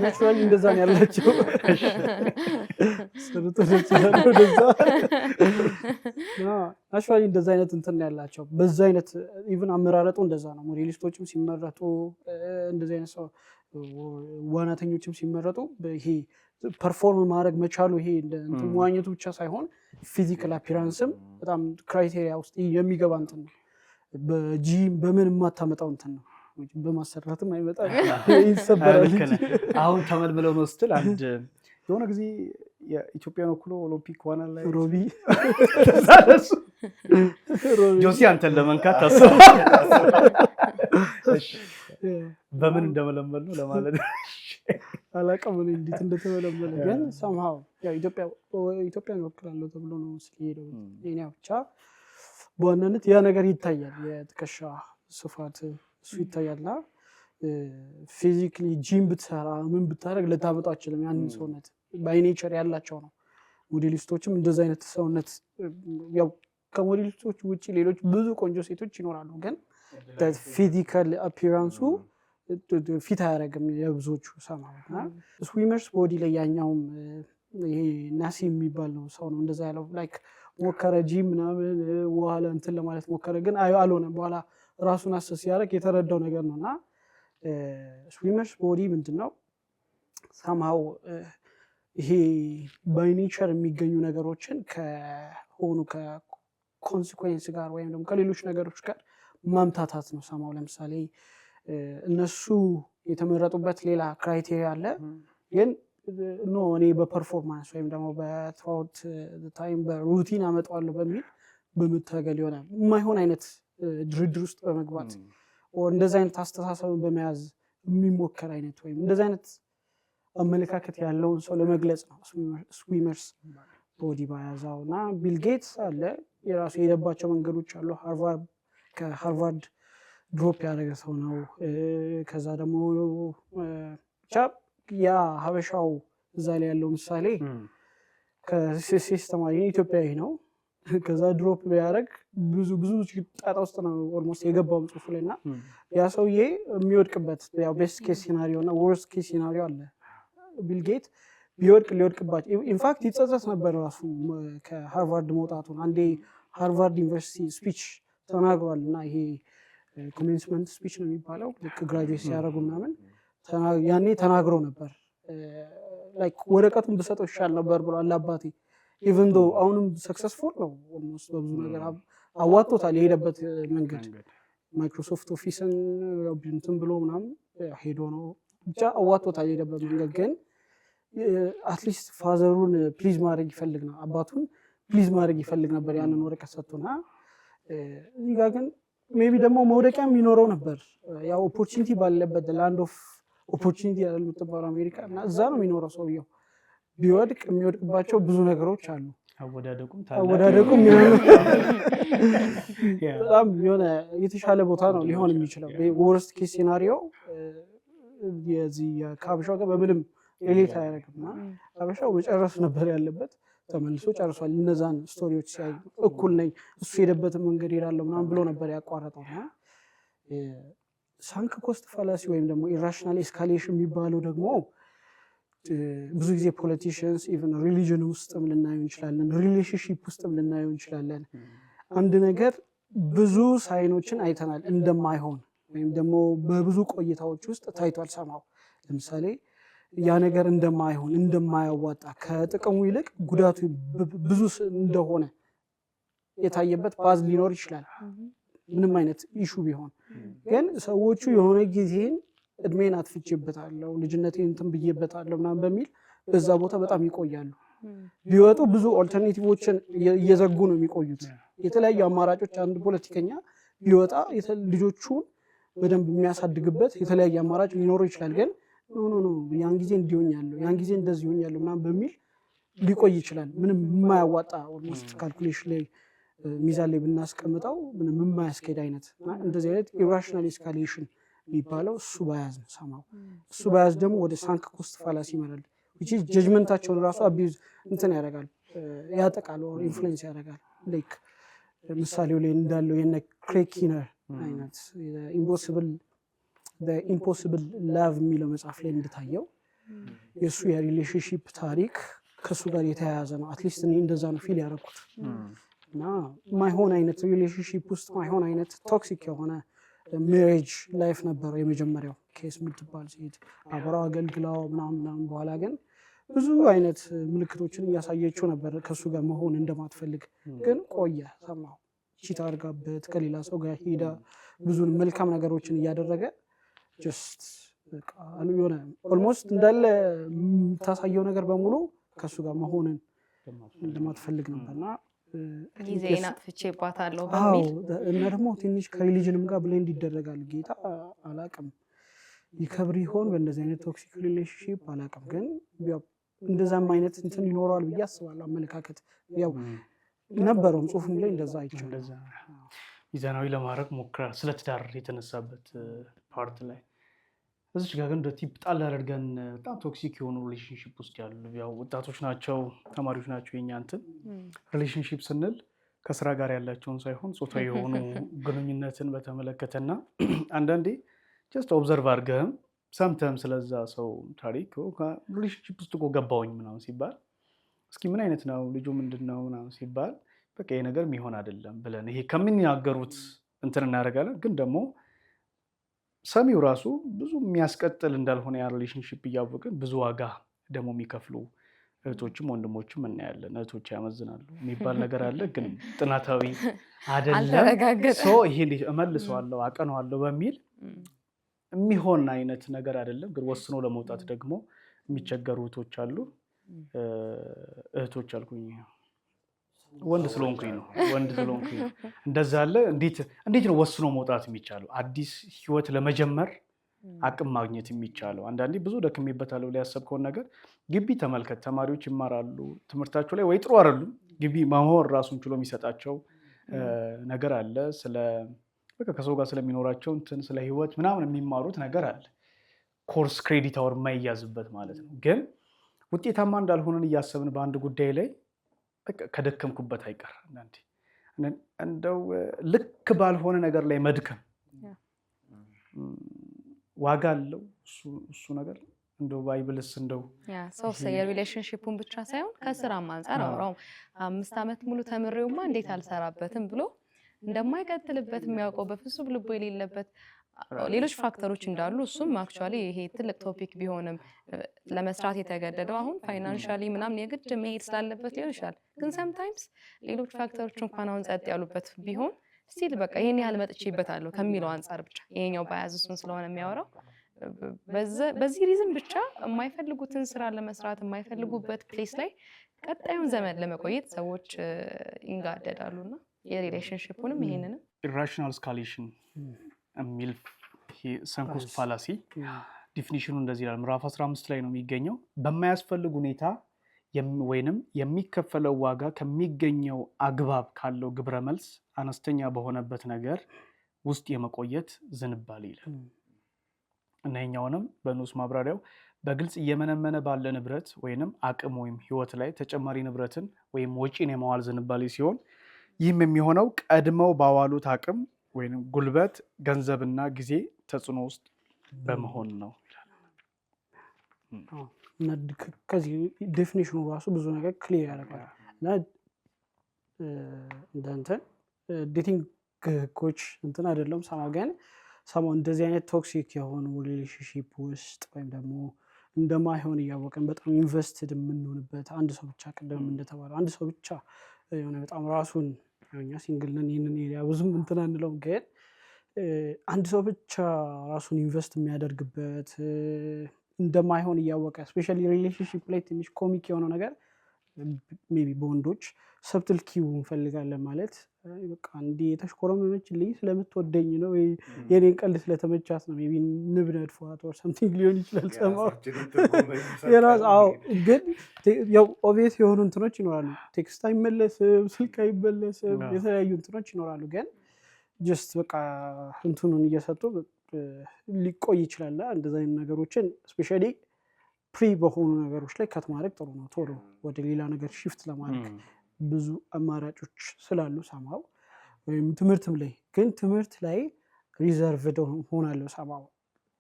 ናቹራሊ እንደዛ ነው ያላቸው ሰርቶ ነው እንደዛ ናቹራሊ እንደዛ አይነት እንትን ያላቸው በዛ አይነት ኢቭን አመራረጡ እንደዛ ነው ሞዴሊስቶችም ሲመረጡ እንደዛ አይነት ሰው ዋናተኞችም ሲመረጡ ይሄ ፐርፎርም ማድረግ መቻሉ ይሄ እንትን መዋኘቱ ብቻ ሳይሆን ፊዚካል አፒራንስም በጣም ክራይቴሪያ ውስጥ የሚገባ እንትን ነው በጂም በምን የማታመጣው እንትን ነው በማሰራትም አይመጣም ይሰበራል አሁን ተመልምለው ነው ስትል አንድ የሆነ ጊዜ የኢትዮጵያን ወክሎ ኦሎምፒክ ዋና ላይ ሮቢ ጆሲ አንተን ለመንካት ታስብ በምን እንደመለመል ነው ለማለት አላውቅም እንዴት እንደተመለመለ ግን somehow ኢትዮጵያን ወክላለሁ ተብሎ ነው ስለሄደው እኔ ብቻ በዋናነት ያ ነገር ይታያል የትከሻ ስፋት እሱ ይታያልና ፊዚካሊ ጂም ብትሰራ ምን ብታረግ ለታመጣው አይችልም ያንን ሰውነት ባይ ኔቸር ያላቸው ነው ሞዴሊስቶችም እንደዛ አይነት ሰውነት ያው ከሞዴሊስቶች ውጪ ሌሎች ብዙ ቆንጆ ሴቶች ይኖራሉ ግን ፊዚካል አፒራንሱ ፊት አያረግም የብዙዎቹ ሰማውና ስዊመርስ ቦዲ ላይ ያኛውም ይሄ ናሲ የሚባል ነው ሰው ነው እንደዛ ያለው ላይክ ሞከረ ጂም ምናምን በኋላ እንትን ለማለት ሞከረ ግን አልሆነም በኋላ ራሱን አሰስ ያደረግ የተረዳው ነገር ነውና ስዊመርስ ቦዲ ምንድነው somehow ይሄ ባይ ኔቸር የሚገኙ ነገሮችን ከሆኑ ከኮንሲኩዌንስ ጋር ወይም ደግሞ ከሌሎች ነገሮች ጋር ማምታታት ነው somehow ለምሳሌ እነሱ የተመረጡበት ሌላ ክራይቴሪያ አለ ግን ኖ እኔ በፐርፎርማንስ ወይም ደግሞ በትራውት ታይም በሩቲን አመጣዋለሁ በሚል በመታገል ይሆናል የማይሆን አይነት ድርድር ውስጥ በመግባት እንደዚህ አይነት አስተሳሰብን በመያዝ የሚሞከር አይነት ወይም እንደዚህ አይነት አመለካከት ያለውን ሰው ለመግለጽ ነው ስዊመርስ ቦዲ ባያዛው እና ቢል ጌትስ አለ የራሱ የሄደባቸው መንገዶች አሉ። ከሃርቫርድ ድሮፕ ያደረገ ሰው ነው። ከዛ ደግሞ ያ ሀበሻው እዛ ላይ ያለው ምሳሌ ከሲኤስ ተማሪ ኢትዮጵያዊ ነው። ከዛ ድሮፕ ቢያደርግ ብዙ ጣጣ ውስጥ ነው ኦልሞስት የገባው ጽሁፉ ላይ እና ያ ሰውዬ የሚወድቅበት ያው ቤስት ኬስ ሲናሪዮ እና ወርስት ኬስ ሲናሪዮ አለ። ቢል ጌት ሊወድቅባቸው ኢንፋክት ይጸጸት ነበር ራሱ ከሃርቫርድ መውጣቱን። አንዴ ሃርቫርድ ዩኒቨርሲቲ ስፒች ተናግሯል እና ይሄ ኮሜንስመንት ስፒች ነው የሚባለው ልክ ግራጁዌት ሲያደርጉ ምናምን ያኔ ተናግሮ ነበር። ላይክ ወረቀቱን ብሰጠው ይሻል ነበር ብሏል አባቴ። ኢቨን ዶ አሁንም ሰክሰስፉል ነው ኦልሞስት በብዙ ነገር አዋጥቶታል የሄደበት መንገድ። ማይክሮሶፍት ኦፊስን እንትን ብሎ ምናምን ሄዶ ነው ብቻ አዋጥቶታል የሄደበት መንገድ። ግን አትሊስት ፋዘሩን ፕሊዝ ማድረግ ይፈልግ ነው አባቱን ፕሊዝ ማድረግ ይፈልግ ነበር ያንን ወረቀት ሰጥቶና እዚህ ጋር ግን ሜቢ ደግሞ መውደቂያ የሚኖረው ነበር። ያው ኦፖርቹኒቲ ባለበት ላንድ ኦፍ ኦፖርቹኒቲ ያለ የምትባለው አሜሪካ እና እዛ ነው የሚኖረው ሰውየው። ቢወድቅ የሚወድቅባቸው ብዙ ነገሮች አሉ። አወዳደቁም በጣም የሆነ የተሻለ ቦታ ነው ሊሆን የሚችለው። ወርስት ኬስ ሲናሪዮ የዚህ ከሀበሻው ጋር በምንም ሪሌት አያደርግም እና ሀበሻው መጨረስ ነበር ያለበት ተመልሶ ጨርሷል። እነዛን ስቶሪዎች ሲያይ እኩል ነኝ እሱ ሄደበትን መንገድ ሄዳለሁ ምናምን ብሎ ነበር ያቋረጠው። እና ሳንክ ኮስት ፋላሲ ወይም ደግሞ ኢራሽናል ኤስካሌሽን የሚባለው ደግሞ ብዙ ጊዜ ፖለቲሽንስ ኢቨን ሪሊጅን ውስጥም ልናየው እንችላለን፣ ሪሌሽንሺፕ ውስጥም ልናየው እንችላለን። አንድ ነገር ብዙ ሳይኖችን አይተናል እንደማይሆን ወይም ደግሞ በብዙ ቆይታዎች ውስጥ ታይቷል ሰማው። ለምሳሌ ያ ነገር እንደማይሆን እንደማያዋጣ ከጥቅሙ ይልቅ ጉዳቱ ብዙ እንደሆነ የታየበት ፓዝ ሊኖር ይችላል ምንም አይነት ኢሹ ቢሆን። ግን ሰዎቹ የሆነ ጊዜን እድሜን አጥፍቼበታለሁ ልጅነቴን እንትን ብዬበታለሁ ምናምን በሚል በዛ ቦታ በጣም ይቆያሉ። ቢወጡ ብዙ ኦልተርኔቲቮችን እየዘጉ ነው የሚቆዩት። የተለያዩ አማራጮች አንድ ፖለቲከኛ ቢወጣ ልጆቹን በደንብ የሚያሳድግበት የተለያየ አማራጭ ሊኖረው ይችላል። ግን ኖ ያን ጊዜ እንዲሆኛለሁ ያን ጊዜ እንደዚህ ሆኛለሁ ምናምን በሚል ሊቆይ ይችላል። ምንም የማያዋጣ ኦልሞስት ካልኩሌሽን ላይ ሚዛን ላይ ብናስቀምጠው ምንም የማያስኬድ አይነት እንደዚህ አይነት ኢራሽናል ኤስካሌሽን የሚባለው እሱ ባያዝ ነው ሰማው። እሱ ባያዝ ደግሞ ወደ ሳንክ ኮስት ፋላሲ ይመራል። ጀጅመንታቸውን ራሱ አቢዩዝ እንትን ያደርጋል ያጠቃል ኢንፍሉዌንስ ያደርጋል። ላይክ ምሳሌው ላይ እንዳለው የነ ክሬግ ኪነር አይነት ኢምፖሲብል ላቭ የሚለው መጽሐፍ ላይ እንደታየው የእሱ የሪሌሽንሺፕ ታሪክ ከእሱ ጋር የተያያዘ ነው። አትሊስት እኔ እንደዛ ነው ፊል ያደረኩት። እና ማይሆን አይነት ሪሌሽንሺፕ ውስጥ ማይሆን አይነት ቶክሲክ የሆነ ሜሬጅ ላይፍ ነበረው የመጀመሪያው ኬስ የምትባል ሴት አብረው አገልግላው ምናምን በኋላ ግን ብዙ አይነት ምልክቶችን እያሳየችው ነበር ከእሱ ጋር መሆን እንደማትፈልግ። ግን ቆየ ሰማሁ ቺት አድርጋበት ከሌላ ሰው ጋር ሄዳ ብዙ መልካም ነገሮችን እያደረገ ጀስት የሆነ ኦልሞስት እንዳለ የምታሳየው ነገር በሙሉ ከእሱ ጋር መሆንን እንደማትፈልግ ነበርና ጊዜን አጥፍቼባታለሁ በሚል እና ደግሞ ትንሽ ከሪሊጅንም ጋር ብሌንድ ይደረጋል። ጌታ አላቅም ይከብር ይሆን በእንደዚህ አይነት ቶክሲክ ሪሌሽንሺፕ አላቅም። ግን ያው እንደዛም አይነት እንትን ይኖረዋል ብዬ አስባለሁ። አመለካከት ያው ነበረውም ጽሁፍም ላይ እንደዛ አይቻልም። ሚዛናዊ ለማድረግ ሞክራል ስለ ትዳር የተነሳበት ፓርት ላይ እዚች ጋር ግን እንደ ቲፕ ጣል አድርገን በጣም ቶክሲክ የሆኑ ሪሌሽንሺፕ ውስጥ ያሉ ያው ወጣቶች ናቸው ተማሪዎች ናቸው። የኛ እንትን ሪሌሽንሺፕ ስንል ከስራ ጋር ያላቸውን ሳይሆን ጾታዊ የሆኑ ግንኙነትን በተመለከተና አንዳንዴ ጀስት ኦብዘርቭ አድርገህም ሰምተህም ስለዛ ሰው ታሪክ ሪሌሽንሺፕ ውስጥ እኮ ገባሁኝ ምናምን ሲባል እስኪ ምን አይነት ነው ልጁ ምንድን ነው ምናምን ሲባል በቃ ይሄ ነገር የሚሆን አይደለም ብለን ይሄ ከሚናገሩት እንትን እናደርጋለን። ግን ደግሞ ሰሚው ራሱ ብዙ የሚያስቀጥል እንዳልሆነ ያ ሪሌሽንሺፕ እያወቅን ብዙ ዋጋ ደግሞ የሚከፍሉ እህቶችም ወንድሞችም እናያለን። እህቶች ያመዝናሉ የሚባል ነገር አለ። ግን ጥናታዊ አይደለም። ይሄ እንዴት እመልሰዋለሁ አቀነዋለሁ በሚል የሚሆን አይነት ነገር አይደለም። ግን ወስኖ ለመውጣት ደግሞ የሚቸገሩ እህቶች አሉ። እህቶች አልኩኝ ወንድ ስለሆንኩኝ ነው። እንደዛ አለ። እንዴት ነው ወስኖ መውጣት የሚቻለው? አዲስ ህይወት ለመጀመር አቅም ማግኘት የሚቻለው? አንዳንዴ ብዙ ደክሜበታለሁ ብለህ ያሰብከውን ነገር ግቢ ተመልከት። ተማሪዎች ይማራሉ፣ ትምህርታቸው ላይ ወይ ጥሩ አይደሉም። ግቢ መሆን ራሱን ችሎ የሚሰጣቸው ነገር አለ። ከሰው ጋር ስለሚኖራቸው እንትን ስለ ህይወት ምናምን የሚማሩት ነገር አለ። ኮርስ ክሬዲት አወር የማይያዝበት ማለት ነው። ግን ውጤታማ እንዳልሆነን እያሰብን በአንድ ጉዳይ ላይ ከደከምኩበት አይቀር እንደው ልክ ባልሆነ ነገር ላይ መድከም ዋጋ አለው። እሱ ነገር እንደው ባይብልስ እንደው ሰው የሪሌሽንሺፑን ብቻ ሳይሆን ከስራም አንፃር አውራው 5 ዓመት ሙሉ ተምሬውማ እንዴት አልሰራበትም ብሎ እንደማይቀጥልበት የሚያውቀው በፍጹም ልቦ የሌለበት ሌሎች ፋክተሮች እንዳሉ እሱም አክቹአሊ ይሄ ትልቅ ቶፒክ ቢሆንም ለመስራት የተገደደው አሁን ፋይናንሻሊ ምናምን የግድ መሄድ ስላለበት ሊሆን ይችላል። ግን ሰምታይምስ ሌሎች ፋክተሮች እንኳን አሁን ጸጥ ያሉበት ቢሆን ስቲል በቃ ይሄን ያህል መጥቼበታለሁ ከሚለው አንፃር ብቻ ይሄኛው ባያዝ እሱን ስለሆነ የሚያወራው በዚህ ሪዝን ብቻ የማይፈልጉትን ስራ ለመስራት የማይፈልጉበት ፕሌስ ላይ ቀጣዩን ዘመን ለመቆየት ሰዎች ይንጋደዳሉና የሪሌሽንሺፑንም ይሄንንም ኢራሽናል ስካሌሽን የሚል ሰንኮስት ፋላሲ ዲፊኒሽኑ እንደዚህ ይላል። ምዕራፍ 15 ላይ ነው የሚገኘው። በማያስፈልግ ሁኔታ ወይንም የሚከፈለው ዋጋ ከሚገኘው አግባብ ካለው ግብረ መልስ አነስተኛ በሆነበት ነገር ውስጥ የመቆየት ዝንባሌ ይላል። እና ይኸኛውንም በንዑስ ማብራሪያው በግልጽ እየመነመነ ባለ ንብረት ወይንም አቅም ወይም ህይወት ላይ ተጨማሪ ንብረትን ወይም ወጪን የማዋል ዝንባሌ ሲሆን ይህም የሚሆነው ቀድመው ባዋሉት አቅም ወይም ጉልበት፣ ገንዘብና ጊዜ ተጽዕኖ ውስጥ በመሆን ነው። ከዚህ ዴፊኒሽኑ ራሱ ብዙ ነገር ክሊር ያደርጋል። እና እንትን ዴቲንግ ኮች እንትን አይደለም ሰማው፣ ግን ሰማው እንደዚህ አይነት ቶክሲክ የሆኑ ሪሌሽንሺፕ ውስጥ ወይም ደግሞ እንደማይሆን እያወቅን በጣም ኢንቨስትድ የምንሆንበት አንድ ሰው ብቻ ቅድም እንደተባለው አንድ ሰው ብቻ የሆነ በጣም ራሱን እኛ ሲንግል ነን ይህንን ኤሪያ ብዙም እንትን አንለውም፣ ግን አንድ ሰው ብቻ ራሱን ኢንቨስት የሚያደርግበት እንደማይሆን እያወቀ ስፔሻሊ ሪሌሽንሺፕ ላይ ትንሽ ኮሚክ የሆነው ነገር ሜቢ በወንዶች ሰብትል ኪው እንፈልጋለን ማለት በቃ እንዲህ የተሽኮረመመችልኝ ስለምትወደኝ ነው ወይ የኔን ቀልድ ስለተመቻት ነው ሜቢ ንብ ነድፏት ኦር ሰምቲንግ ሊሆን ይችላል። ሰማው ግን ያው ኦብቪየስ የሆኑ እንትኖች ይኖራሉ። ቴክስት አይመለስም፣ ስልክ አይመለስም፣ የተለያዩ እንትኖች ይኖራሉ። ግን ጀስት በቃ እንትኑን እየሰጡ ሊቆይ ይችላል። እንደዛ አይነት ነገሮችን ስፔሻሊ ፕሪ በሆኑ ነገሮች ላይ ከት ማድረግ ጥሩ ነው። ቶሎ ወደ ሌላ ነገር ሽፍት ለማድረግ ብዙ አማራጮች ስላሉ ሰማው ወይም ትምህርትም ላይ ግን ትምህርት ላይ ሪዘርቭድ ሆናለሁ ሰማው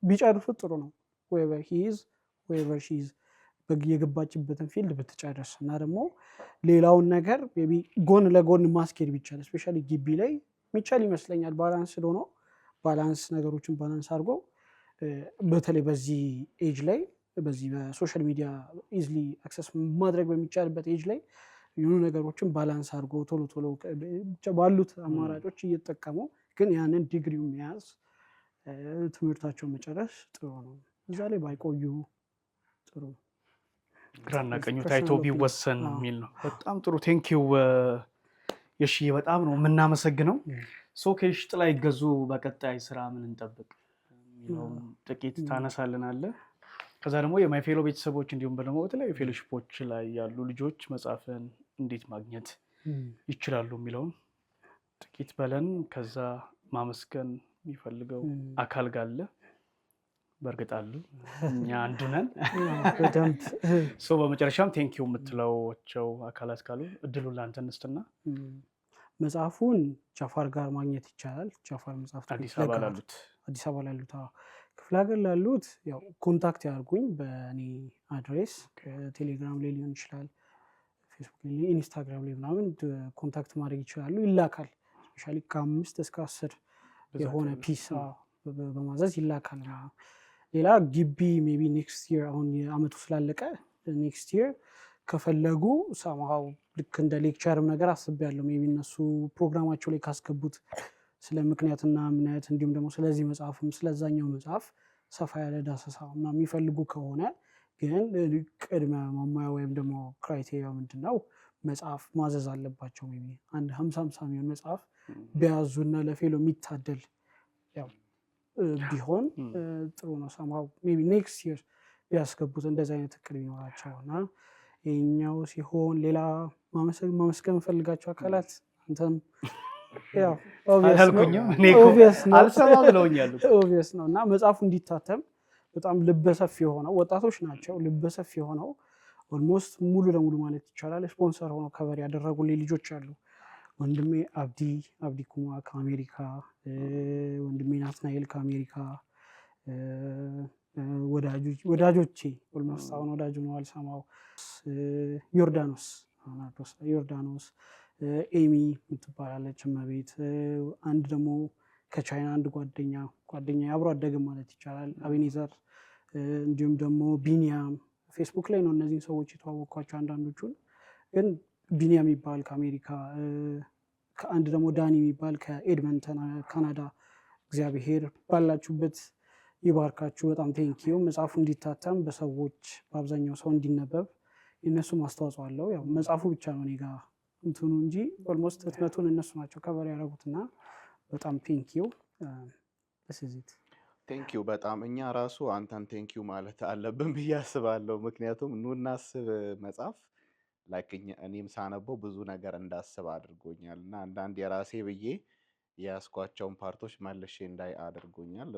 ቢጨርሱት ጥሩ ነው። ዌቨር ሂዝ ዌቨር ሺዝ የገባችበትን ፊልድ ብትጨርስ እና ደግሞ ሌላውን ነገር ቢ ጎን ለጎን ማስኬድ ቢቻል ስፔሻሊ ግቢ ላይ የሚቻል ይመስለኛል። ባላንስ ሆኖ ባላንስ ነገሮችን ባላንስ አድርጎ በተለይ በዚህ ኤጅ ላይ በዚህ በሶሻል ሚዲያ ኢዝሊ አክሰስ ማድረግ በሚቻልበት ኤጅ ላይ የሆኑ ነገሮችን ባላንስ አድርጎ ቶሎ ቶሎ ባሉት አማራጮች እየተጠቀሙ ግን ያንን ዲግሪው መያዝ ትምህርታቸውን መጨረስ ጥሩ ነው። እዛ ላይ ባይቆዩ ጥሩ። ግራና ቀኙ ታይቶ ቢወሰን የሚል ነው። በጣም ጥሩ ቴንኪው የሺ፣ በጣም ነው የምናመሰግነው። ከየሽጥ ላይ ገዙ በቀጣይ ስራ ምን እንጠብቅ ጥቂት ታነሳልናለህ። ከዛ ደግሞ የማይ ፌሎ ቤተሰቦች እንዲሁም ደግሞ በተለያዩ ፌሎሺፖች ላይ ያሉ ልጆች መጽሐፍን እንዴት ማግኘት ይችላሉ የሚለውን ጥቂት በለን። ከዛ ማመስገን የሚፈልገው አካል ጋለ በእርግጥ አሉ፣ እኛ አንዱ ነን። በመጨረሻም ቴንኪው የምትለዋቸው አካላት ካሉ እድሉን ለአንተ እንስጥና። መጽሐፉን ጃፋር ጋር ማግኘት ይቻላል። ጃፋር መጽሐፍ አዲስ አበባ ላሉት ክፍለ ሀገር ላሉት ያው ኮንታክት ያርጉኝ በእኔ አድሬስ ቴሌግራም ላይ ሊሆን ይችላል፣ ፌስቡክ ላይ፣ ኢንስታግራም ላይ ምናምን ኮንታክት ማድረግ ይችላሉ። ይላካል። ስፔሻሊ ከ5 እስከ 10 የሆነ ፒስ በማዘዝ ይላካል። ሌላ ግቢ ሜቢ ኔክስት ይር አሁን የአመቱ ስላለቀ ኔክስት ይር ከፈለጉ ሰማው ልክ እንደ ሌክቸርም ነገር አስቤያለሁ። ሜቢ እነሱ ፕሮግራማቸው ላይ ካስገቡት ስለ ምክንያትና እምነት እንዲሁም ደግሞ ስለዚህ መጽሐፍም ስለዛኛው መጽሐፍ ሰፋ ያለ ዳሰሳ የሚፈልጉ ከሆነ ግን ቅድመ ማሟያ ወይም ደግሞ ክራይቴሪያ ምንድነው? መጽሐፍ ማዘዝ አለባቸው። ሜይ ቢ አንድ 50 የሚሆን መጽሐፍ ቢያዙና ለፌሎ የሚታደል ያው ቢሆን ጥሩ ነው። ሰማው ሜይ ቢ ኔክስት ይር ቢያስገቡት እንደዚህ አይነት እቅድ ቢኖራቸው እና ይኸኛው ሲሆን ሌላ ማመስገን የምፈልጋቸው አካላት አንተም ያው ኦብቪየስ ነው እና መጽሐፉ እንዲታተም በጣም ልበሰፊ የሆነው ወጣቶች ናቸው። ልበሰፊ የሆነው ኦልሞስት ሙሉ ለሙሉ ማለት ይቻላል ስፖንሰር ሆነው ከበር ያደረጉልኝ ልጆች አሉ። ወንድሜ አብዲ ኩማ ከአሜሪካ፣ ወንድሜ ናትናኤል ከአሜሪካ፣ ወዳጆቼ ኦልሞስት አሁን ወዳጁ ነው አልሰማው፣ ዮርዳኖስ ኤሚ የምትባላለች እመቤት፣ አንድ ደግሞ ከቻይና አንድ ጓደኛ አብሮ አደግም ማለት ይቻላል አቤኔዘር፣ እንዲሁም ደግሞ ቢኒያም ፌስቡክ ላይ ነው እነዚህን ሰዎች የተዋወቅኳቸው አንዳንዶቹን። ግን ቢኒያም የሚባል ከአሜሪካ፣ ከአንድ ደግሞ ዳኒ የሚባል ከኤድመንተን ካናዳ። እግዚአብሔር ባላችሁበት ይባርካችሁ። በጣም ቴንኪዩ። መጽሐፉ እንዲታተም በሰዎች በአብዛኛው ሰው እንዲነበብ የእነሱም አስተዋጽኦ አለው። ያው መጽሐፉ ብቻ ነው እኔ ጋ እንትኑ እንጂ ኦልሞስት ህትመቱን እነሱ ናቸው ከበር ያደረጉትና በጣም ቴንኪዩ። ቴንኪዩ በጣም እኛ ራሱ አንተን ቴንኪዩ ማለት አለብን ብዬ አስባለሁ። ምክንያቱም ኑ እናስብ መጽሐፍ ላይክ እኔም ሳነበው ብዙ ነገር እንዳስብ አድርጎኛል እና አንዳንድ የራሴ ብዬ የያዝኳቸውን ፓርቶች መልሼ እንዳይ አድርጎኛል።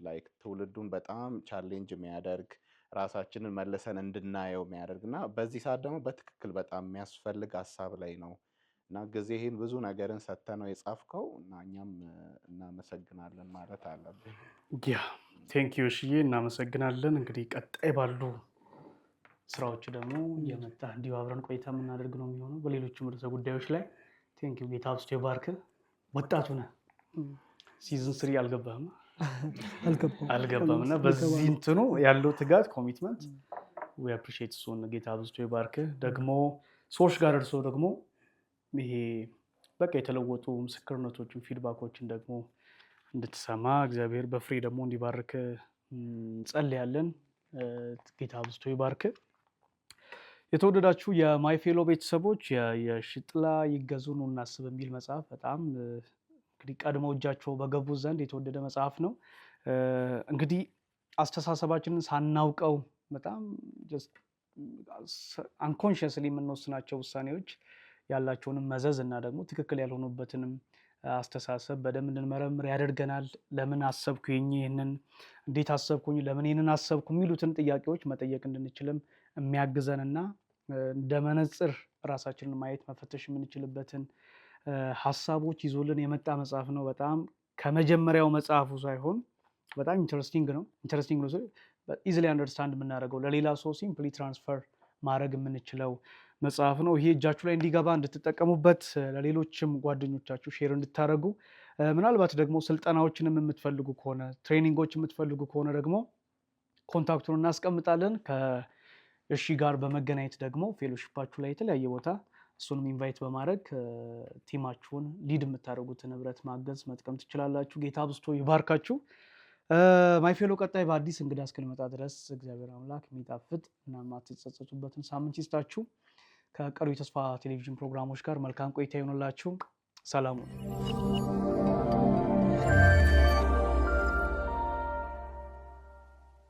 ላይክ ትውልዱን በጣም ቻሌንጅ የሚያደርግ ራሳችንን መልሰን እንድናየው የሚያደርግ እና በዚህ ሰዓት ደግሞ በትክክል በጣም የሚያስፈልግ ሀሳብ ላይ ነው እና ጊዜህን ብዙ ነገርን ሰጥተህ ነው የጻፍከው እና እኛም እናመሰግናለን ማለት አለብን። ያ ቴንኪዩ እሽዬ፣ እናመሰግናለን። እንግዲህ ቀጣይ ባሉ ስራዎች ደግሞ እየመጣ እንዲሁ አብረን ቆይታ የምናደርግ ነው የሚሆነው በሌሎችም ርዕሰ ጉዳዮች ላይ። ቴንኪዩ። ጌታ አብዝቶ ይባርክህ። ወጣቱ ነህ፣ ሲዝን 3 አልገባም እና በዚህ እንትኑ ያለው ትጋት ኮሚትመንት ዊ አፕሪሺየት እሱን። ጌታ አብዝቶ ይባርክህ። ደግሞ ሰዎች ጋር ደርሶ ደግሞ ይሄ በቃ የተለወጡ ምስክርነቶችን ፊድባኮችን ደግሞ እንድትሰማ እግዚአብሔር በፍሬ ደግሞ እንዲባርክ እንጸልያለን። ጌታ አብዝቶ ይባርክህ። የተወደዳችሁ የማይ ፌሎ ቤተሰቦች የሽጥላ ይገዙ ኑ እናስብ የሚል መጽሐፍ በጣም እንግዲህ ቀድሞ እጃቸው በገቡ ዘንድ የተወደደ መጽሐፍ ነው። እንግዲህ አስተሳሰባችንን ሳናውቀው በጣም አንኮንሽስሊ የምንወስናቸው ውሳኔዎች ያላቸውንም መዘዝ እና ደግሞ ትክክል ያልሆኑበትንም አስተሳሰብ በደንብ እንድንመረምር ያደርገናል። ለምን አሰብኩ፣ ይህንን እንዴት አሰብኩኝ፣ ለምን ይህንን አሰብኩ የሚሉትን ጥያቄዎች መጠየቅ እንድንችልም የሚያግዘንና እንደ መነጽር ራሳችንን ማየት መፈተሽ የምንችልበትን ሀሳቦች ይዞልን የመጣ መጽሐፍ ነው። በጣም ከመጀመሪያው መጽሐፉ ሳይሆን በጣም ኢንተረስቲንግ ነው። ኢዚሊ አንደርስታንድ የምናደርገው ለሌላ ሰው ሲምፕሊ ትራንስፈር ማድረግ የምንችለው መጽሐፍ ነው። ይሄ እጃችሁ ላይ እንዲገባ እንድትጠቀሙበት፣ ለሌሎችም ጓደኞቻችሁ ሼር እንድታደርጉ፣ ምናልባት ደግሞ ስልጠናዎችንም የምትፈልጉ ከሆነ ትሬኒንጎች የምትፈልጉ ከሆነ ደግሞ ኮንታክቱን እናስቀምጣለን። ከእሺ ጋር በመገናኘት ደግሞ ፌሎሺፓችሁ ላይ የተለያየ ቦታ እሱንም ኢንቫይት በማድረግ ቲማችሁን ሊድ የምታደርጉትን ህብረት ማገዝ መጥቀም ትችላላችሁ። ጌታ አብዝቶ ይባርካችሁ። ማይፌሎ ቀጣይ በአዲስ እንግዳ እስክንመጣ ድረስ እግዚአብሔር አምላክ የሚጣፍጥ እና የማትጸጸቱበትን ሳምንት ይስጣችሁ። ከቀሪ ተስፋ ቴሌቪዥን ፕሮግራሞች ጋር መልካም ቆይታ ይሆንላችሁ። ሰላሙ